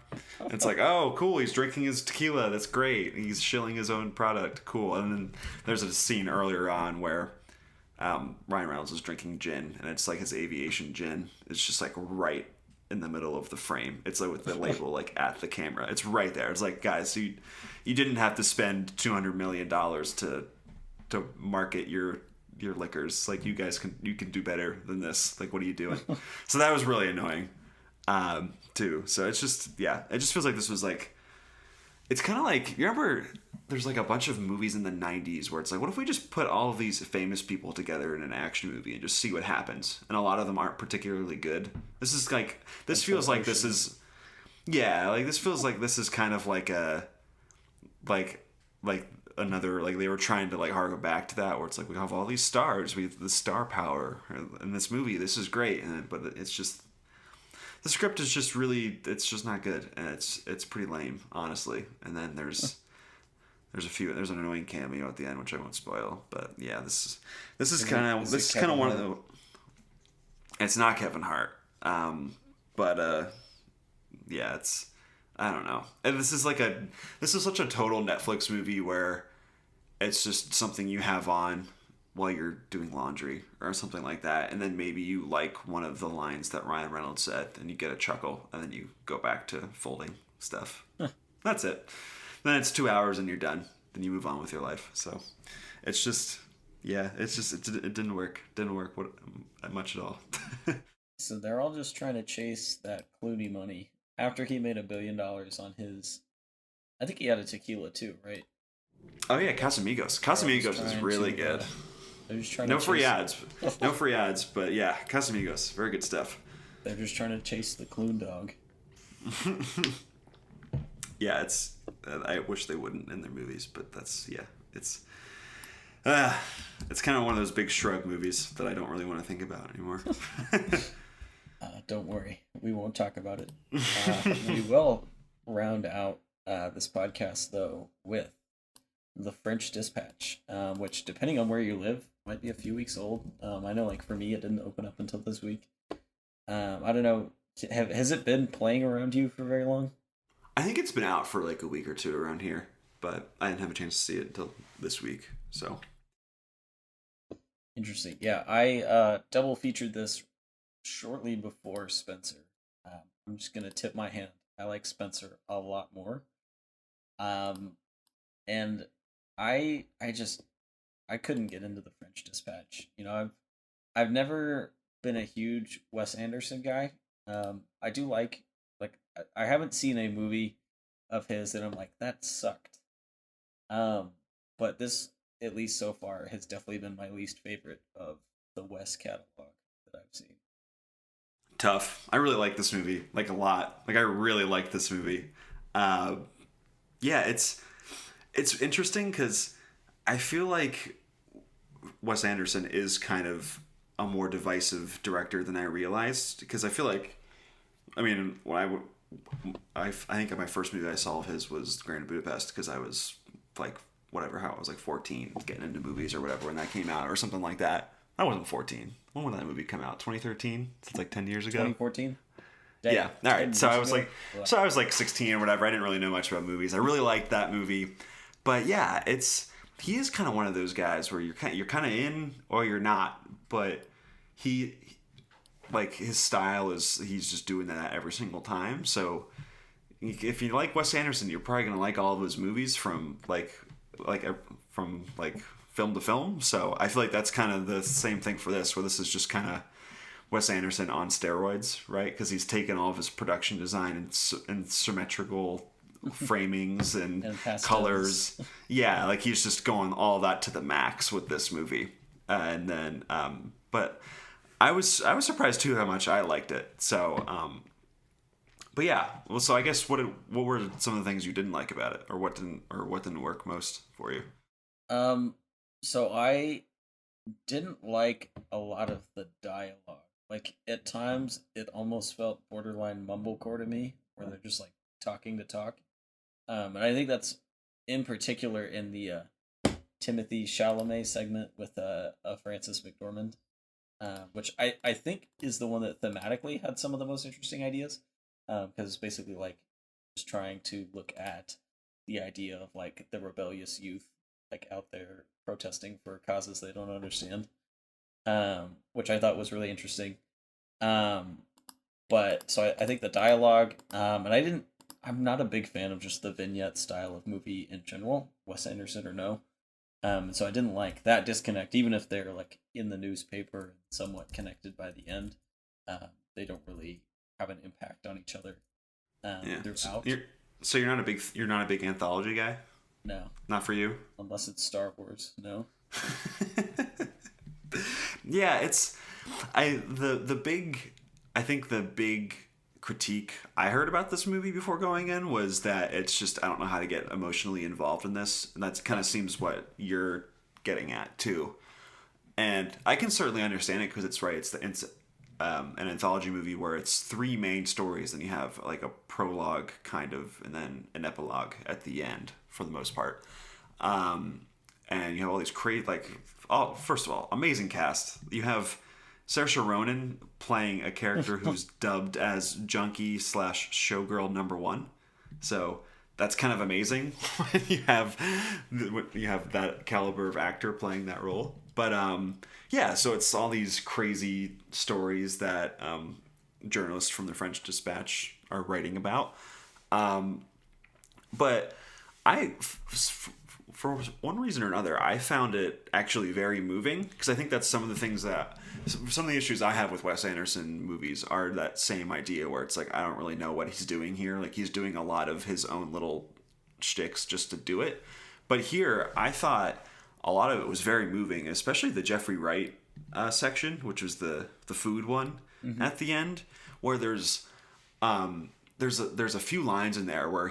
Speaker 2: It's like, oh, cool, he's drinking his tequila. That's great. He's shilling his own product. Cool. And then there's a scene earlier on where Ryan Reynolds is drinking gin, and it's like his aviation gin. It's just like right in the middle of the frame. It's like with the label like at the camera. It's right there. It's like, guys, you didn't have to spend $200 million to market your liquors. Like, you can do better than this. Like, what are you doing? So that was really annoying too. So it's just, yeah, it just feels like this was like, it's kind of like, you remember there's like a bunch of movies in the 90s where it's like, what if we just put all of these famous people together in an action movie and just see what happens? And a lot of them aren't particularly good. This is like, this feels like this is, yeah, like this feels like this is kind of like a, like another, like they were trying to like harken back to that, where it's like, we have all these stars, we have the star power in this movie, this is great, but it's just, the script is just really, it's just not good, and it's pretty lame, honestly. And then there's an annoying cameo at the end, which I won't spoil, but yeah, this is kind of one of the, it's not Kevin Hart, but yeah, it's I don't know. And this is such a total Netflix movie where it's just something you have on while you're doing laundry or something like that, and then maybe you like one of the lines that Ryan Reynolds said, and you get a chuckle, and then you go back to folding stuff. That's it. Then it's 2 hours and you're done. Then you move on with your life. So it's just, yeah, it didn't work. Didn't work much at all.
Speaker 1: So they're all just trying to chase that Clooney money after he made $1 billion on his. I think he had a tequila too, right?
Speaker 2: Oh yeah, Casamigos. Casamigos is really good.
Speaker 1: They're just trying
Speaker 2: no
Speaker 1: to
Speaker 2: free ads. No free ads, but yeah, Casamigos. Very good stuff.
Speaker 1: They're just trying to chase the Clune dog.
Speaker 2: Yeah, I wish they wouldn't in their movies, but it's kind of one of those big shrug movies that I don't really want to think about anymore.
Speaker 1: Don't worry, we won't talk about it. We will round out this podcast though with The French Dispatch, which, depending on where you live, might be a few weeks old. I know, like, for me, it didn't open up until this week. I don't know. Has it been playing around you for very long?
Speaker 2: I think it's been out for like a week or two around here, but I didn't have a chance to see it until this week. So
Speaker 1: interesting. Yeah, I double featured this shortly before Spencer. I'm just gonna tip my hand. I like Spencer a lot more. And I couldn't get into The French Dispatch. You know, I've never been a huge Wes Anderson guy. I do like I haven't seen a movie of his that I'm like, that sucked. But this, at least so far, has definitely been my least favorite of the Wes catalog that I've seen.
Speaker 2: Tough. I really like this movie, like, a lot. Like, I really like this movie. Yeah, it's interesting because I feel like Wes Anderson is kind of a more divisive director than I realized, because I feel like, I mean, I think my first movie I saw of his was Grand Budapest, because I was like, I was like 14, getting into movies or whatever when that came out, or something like that. I wasn't 14. When did that movie come out? 2013? It's like 10 years ago.
Speaker 1: 2014.
Speaker 2: Yeah. All right. So I was like 16 or whatever. I didn't really know much about movies. I really liked that movie, but yeah, he is kind of one of those guys where you're kind of in or you're not, but he like, his style is, he's just doing that every single time. So if you like Wes Anderson, you're probably gonna like all of his movies from from film to film. So I feel like that's kind of the same thing for this, where this is just kind of Wes Anderson on steroids, right? Because he's taken all of his production design and symmetrical framings and colors. Yeah, like, he's just going all that to the max with this movie. And then, but I was surprised too how much I liked it. So, but yeah. Well, so I guess what were some of the things you didn't like about it, or what didn't work most for you?
Speaker 1: So I didn't like a lot of the dialogue. Like, at times it almost felt borderline mumblecore to me, where they're just like talking to talk. And I think that's in particular in the Timothée Chalamet segment with Frances McDormand, which I think is the one that thematically had some of the most interesting ideas, because it's basically like just trying to look at the idea of like the rebellious youth like out there protesting for causes they don't understand, which I thought was really interesting. But so I think the dialogue, and I'm not a big fan of just the vignette style of movie in general, Wes Anderson or no. So I didn't like that disconnect, even if they're like in the newspaper and somewhat connected by the end. They don't really have an impact on each other throughout.
Speaker 2: So you're not a big anthology guy?
Speaker 1: No. Not
Speaker 2: for you?
Speaker 1: Unless it's Star Wars, no.
Speaker 2: Yeah, I think the big critique I heard about this movie before going in was that it's just, I don't know how to get emotionally involved in this, and that kind of seems what you're getting at too. And I can certainly understand it, because it's right. It's an anthology movie where it's three main stories, and you have like a prologue kind of, and then an epilogue at the end for the most part. And you have all these first of all, amazing cast. You have Saoirse Ronan playing a character who's dubbed as Junkie / Showgirl #1, So that's kind of amazing when you have that caliber of actor playing that role. But yeah, so it's all these crazy stories that journalists from the French Dispatch are writing about. But for one reason or another, I found it actually very moving, because I think that's some of the things that some of the issues I have with Wes Anderson movies are that same idea where it's like, I don't really know what he's doing here. Like, he's doing a lot of his own little shticks just to do it. But here, I thought a lot of it was very moving, especially the Jeffrey Wright section, which was the food one at the end, where there's a few lines in there where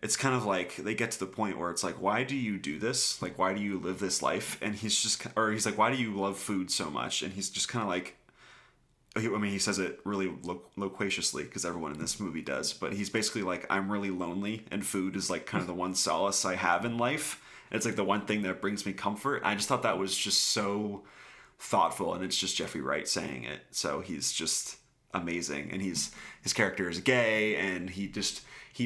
Speaker 2: it's kind of like they get to the point where it's like, why do you do this? Like, why do you live this life? And he's like, why do you love food so much? And he's just kind of like, I mean, he says it really loquaciously, because everyone in this movie does, but he's basically like, I'm really lonely, and food is like kind of the one solace I have in life. It's like the one thing that brings me comfort. I just thought that was just so thoughtful, and it's just Jeffrey Wright saying it. So he's just amazing, and his character is gay, and he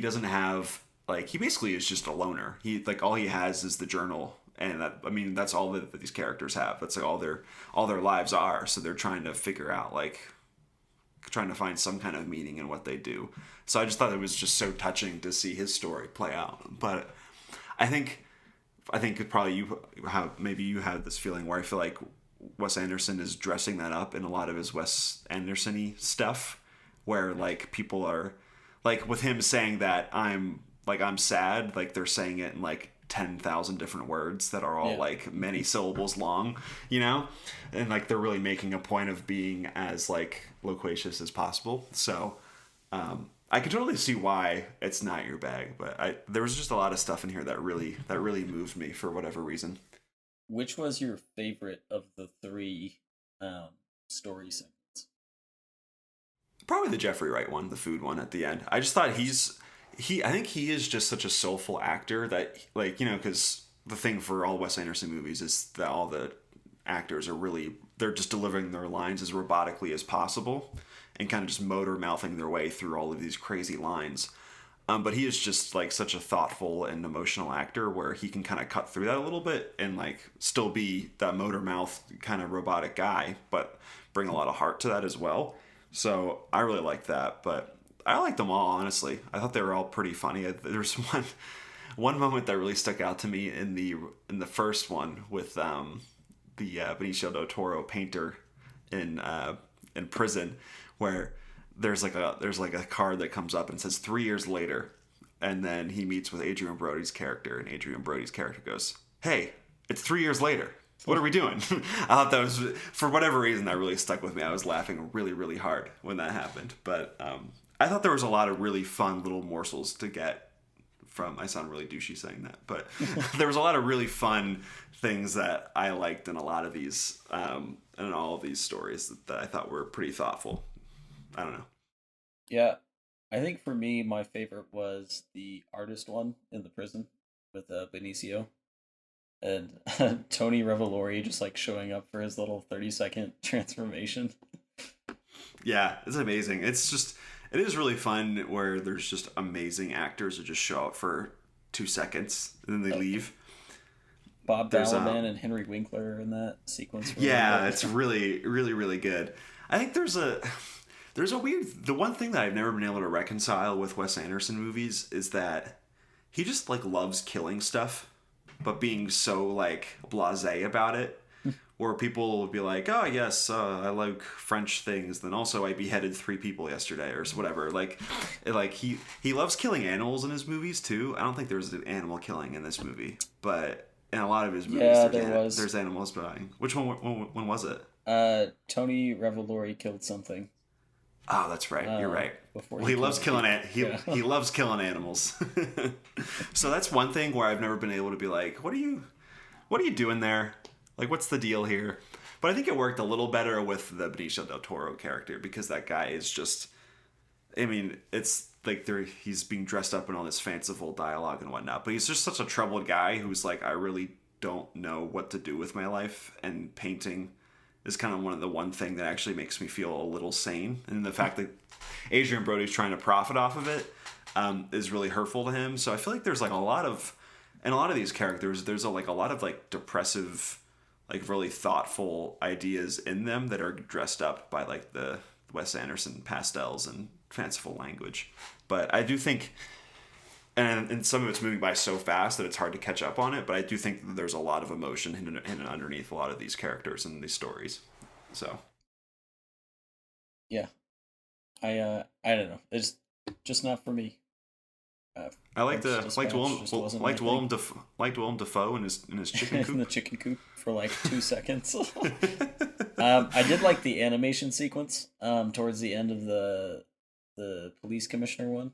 Speaker 2: doesn't have, like, he basically is just a loner. He, like, all he has is the journal, and that, I mean, that's all that these characters have. That's like all their lives are. So they're trying to figure out, like, trying to find some kind of meaning in what they do. So I just thought it was just so touching to see his story play out. But I think probably you have this feeling where I feel like Wes Anderson is dressing that up in a lot of his Wes Anderson-y stuff, where, like, people are, like, with him saying that I'm sad, like, they're saying it in like 10,000 different words that are all like many syllables long, you know? And like, they're really making a point of being as like loquacious as possible. So I can totally see why it's not your bag, but there was just a lot of stuff in here that really moved me for whatever reason.
Speaker 1: Which was your favorite of the three story segments?
Speaker 2: Probably the Jeffrey Wright one, the food one at the end. I just thought I think he is just such a soulful actor that, like, you know, because the thing for all Wes Anderson movies is that all the actors they're just delivering their lines as robotically as possible and kind of just motor mouthing their way through all of these crazy lines. But he is just like such a thoughtful and emotional actor where he can kind of cut through that a little bit and like still be that motor mouth kind of robotic guy, but bring a lot of heart to that as well. So I really like that, but I liked them all, honestly. I thought they were all pretty funny. There's one moment that really stuck out to me in the first one with the Benicio del Toro painter in prison, where there's like a card that comes up and says 3 years later, and then he meets with Adrian Brody's character, and Adrian Brody's character goes, "Hey, it's 3 years later. What are we doing?" I thought that was, for whatever reason, that really stuck with me. I was laughing really, really hard when that happened. But I thought there was a lot of really fun little morsels to get from. I sound really douchey saying that, but there was a lot of really fun things that I liked in a lot of these, in all of these stories that I thought were pretty thoughtful. I don't know.
Speaker 1: Yeah, I think for me, my favorite was the artist one in the prison with Benicio. And Tony Revolori just like showing up for his little 30-second transformation.
Speaker 2: Yeah, it's amazing. It is really fun where there's just amazing actors who just show up for 2 seconds and then they leave.
Speaker 1: Bob Balaban and Henry Winkler in that sequence.
Speaker 2: Yeah, it's really, really, really good. I think there's a the one thing that I've never been able to reconcile with Wes Anderson movies is that he just like loves killing stuff, but being so like blasé about it, where people will be like, "Oh yes, I like French things. Then also I beheaded 3 people yesterday," or whatever. Like he loves killing animals in his movies too. I don't think there's animal killing in this movie, but in a lot of his movies, there's animals dying. Which one? When was it?
Speaker 1: Tony Revolori killed something.
Speaker 2: Oh, that's right. You're right. He loves killing he loves killing animals. So that's one thing where I've never been able to be like, what are you doing there? Like, what's the deal here? But I think it worked a little better with the Benicio del Toro character, because that guy is just, I mean, it's like he's being dressed up in all this fanciful dialogue and whatnot, but he's just such a troubled guy who's like, I really don't know what to do with my life, and painting is kind of the one thing that actually makes me feel a little sane. And the fact that Adrian Brody's trying to profit off of it, is really hurtful to him. So I feel like there's like a lot of, in a lot of these characters, there's a lot of like depressive, like really thoughtful ideas in them that are dressed up by like the Wes Anderson pastels and fanciful language. But I do think, and some of it's moving by so fast that it's hard to catch up on it, but I do think that there's a lot of emotion hidden underneath a lot of these characters and these stories. So
Speaker 1: Yeah, I don't know. It's just not for me.
Speaker 2: I liked Willem Dafoe in his chicken
Speaker 1: in
Speaker 2: coop.
Speaker 1: the chicken coop for like 2 seconds. I did like the animation sequence towards the end of the police commissioner one.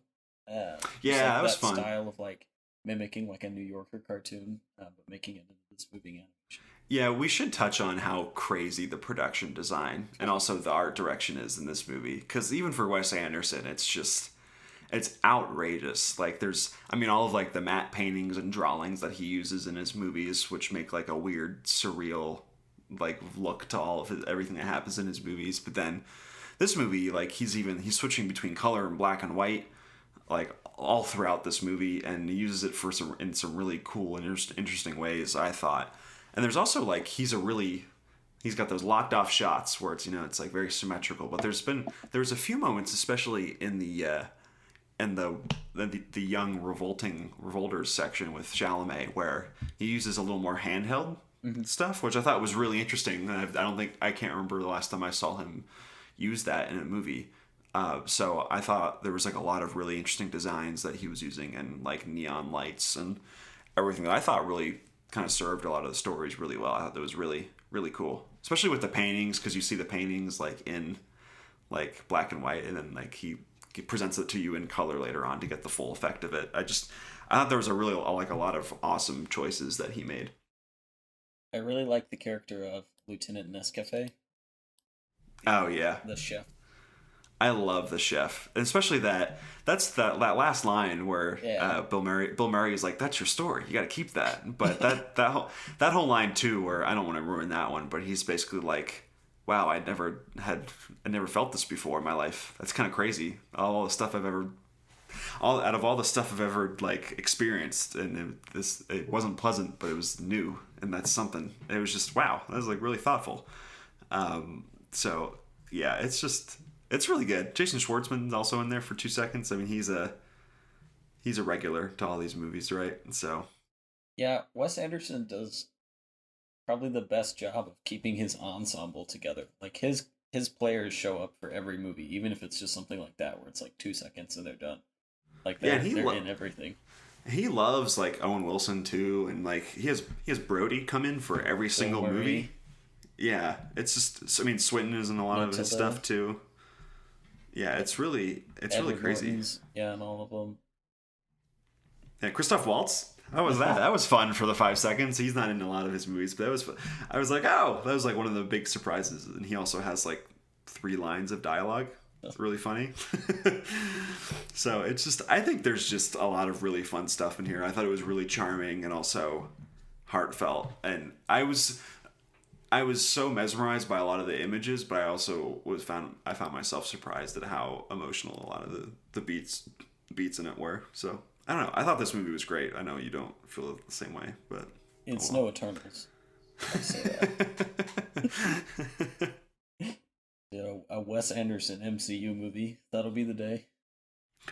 Speaker 2: Yeah, that was fun.
Speaker 1: Style of like mimicking like a New Yorker cartoon, but making it into this moving animation.
Speaker 2: Yeah, we should touch on how crazy the production design and also the art direction is in this movie. Because even for Wes Anderson, it's outrageous. Like all of like the matte paintings and drawings that he uses in his movies, which make like a weird, surreal like look to all of everything that happens in his movies. But then this movie, like he's switching between color and black and white, like all throughout this movie, and he uses it in some really cool and interesting ways, I thought. And there's also like he's got those locked off shots where it's like very symmetrical. But there was a few moments, especially in the young revolters section with Chalamet, where he uses a little more handheld stuff, which I thought was really interesting. I can't remember the last time I saw him use that in a movie. So I thought there was like a lot of really interesting designs that he was using, and like neon lights and everything that I thought really kind of served a lot of the stories really well. I thought that was really, really cool, especially with the paintings, because you see the paintings like in like black and white, and then like he presents it to you in color later on to get the full effect of it. I thought there was a lot of awesome choices that he made.
Speaker 1: I really like the character of Lieutenant Nescafe.
Speaker 2: Oh yeah,
Speaker 1: the chef.
Speaker 2: I love the chef, and especially that last line where Bill Murray is like, "That's your story. You got to keep that." But that whole line too, where I don't want to ruin that one, but he's basically like, "Wow, I never felt this before in my life. That's kind of crazy. Out of all the stuff I've ever like experienced, and it wasn't pleasant, but it was new, and that's something. It was just wow. That was like really thoughtful. So yeah, it's really good. Jason Schwartzman's also in there for 2 seconds. I mean, he's a regular to all these movies, right? So
Speaker 1: yeah, Wes Anderson does probably the best job of keeping his ensemble together. Like his players show up for every movie, even if it's just something like that where it's like 2 seconds and they're done. Like they're in everything.
Speaker 2: He loves like Owen Wilson too, and like he has Brody come in for every single movie. Yeah, it's just, I mean, Swinton is in a lot of his stuff too. Yeah, it's really crazy.
Speaker 1: Norton's, yeah, and all of them.
Speaker 2: Yeah, Christoph Waltz. How was that? That was fun for the 5 seconds. He's not in a lot of his movies, but I was like, oh, that was like one of the big surprises. And he also has like 3 lines of dialogue. It's really funny. So it's just, I think there's just a lot of really fun stuff in here. I thought it was really charming and also heartfelt. And I was so mesmerized by a lot of the images, but I also I found myself surprised at how emotional a lot of the beats in it were. So I don't know. I thought this movie was great. I know you don't feel the same way, but
Speaker 1: it's no Eternals. I say that. A Wes Anderson MCU movie. That'll be the day.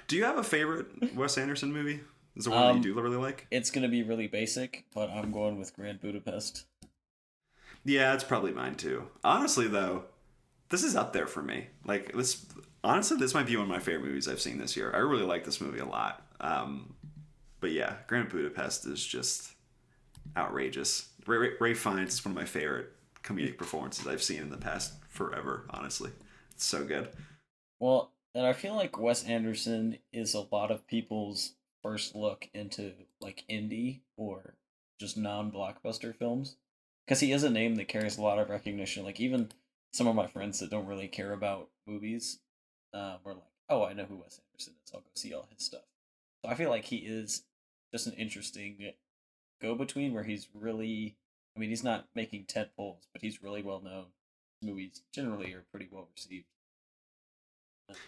Speaker 2: Do you have a favorite Wes Anderson movie? Is there one that you do really like?
Speaker 1: It's gonna be really basic, but I'm going with Grand Budapest.
Speaker 2: Yeah, it's probably mine too. Honestly, though, this is up there for me. Like this, honestly, this might be one of my favorite movies I've seen this year. I really like this movie a lot. But yeah, Grand Budapest is just outrageous. Ray Fiennes is one of my favorite comedic performances I've seen in the past forever. Honestly, it's so good.
Speaker 1: Well, and I feel like Wes Anderson is a lot of people's first look into like indie or just non-blockbuster films. Because he is a name that carries a lot of recognition. Like, even some of my friends that don't really care about movies were like, oh, I know who Wes Anderson is. I'll go see all his stuff. So I feel like he is just an interesting go-between where he's really... I mean, he's not making tentpoles, but he's really well-known. His movies generally are pretty well-received.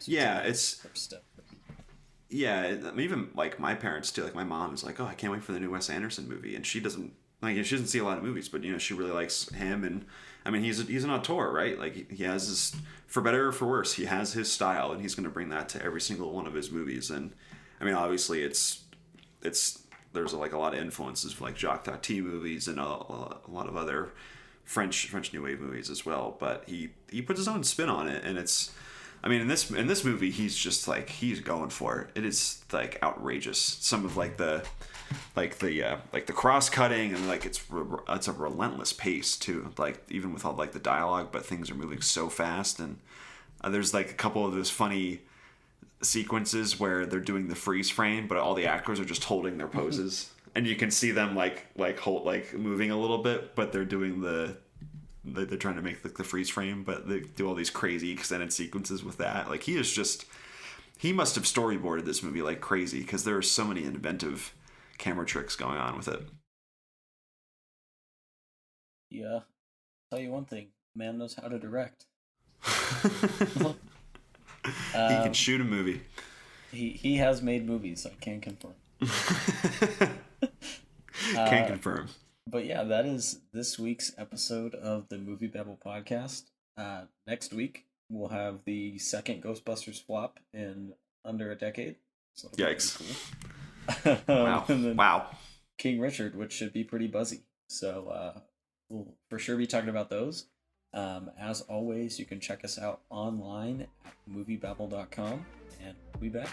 Speaker 2: Yeah, it's...
Speaker 1: First step.
Speaker 2: Yeah, even like my parents too. Like my mom is like, "Oh, I can't wait for the new Wes Anderson movie," and she doesn't like. She doesn't see a lot of movies, but she really likes him. And I mean, he's an auteur, right? Like he has his, for better or for worse, he has his style, and he's going to bring that to every single one of his movies. And I mean, obviously, it's there's like a lot of influences for like Jacques Tati movies and a lot of other French New Wave movies as well. But he puts his own spin on it, and it's. I mean, in this movie, he's just like he's going for it. It is like outrageous. Some of like the cross cutting and like it's a relentless pace too. Like even with all like the dialogue, but things are moving so fast. And there's like a couple of those funny sequences where they're doing the freeze frame, but all the actors are just holding their poses, and you can see them like moving a little bit, but they're doing they're trying to make the freeze frame, but they do all these crazy extended sequences with that. Like he must have storyboarded this movie like crazy because there are so many inventive camera tricks going on with it.
Speaker 1: Yeah, tell you one thing, man knows how to direct.
Speaker 2: He can shoot a movie.
Speaker 1: He has made movies, I can confirm.
Speaker 2: Can confirm.
Speaker 1: But yeah, that is this week's episode of the MovieBabble Podcast. Next week, we'll have the second Ghostbusters flop in under a decade. So
Speaker 2: yikes.
Speaker 1: Cool.
Speaker 2: Wow. Wow.
Speaker 1: King Richard, which should be pretty buzzy. So we'll for sure be talking about those. As always, you can check us out online at moviebabble.com, and we'll be back.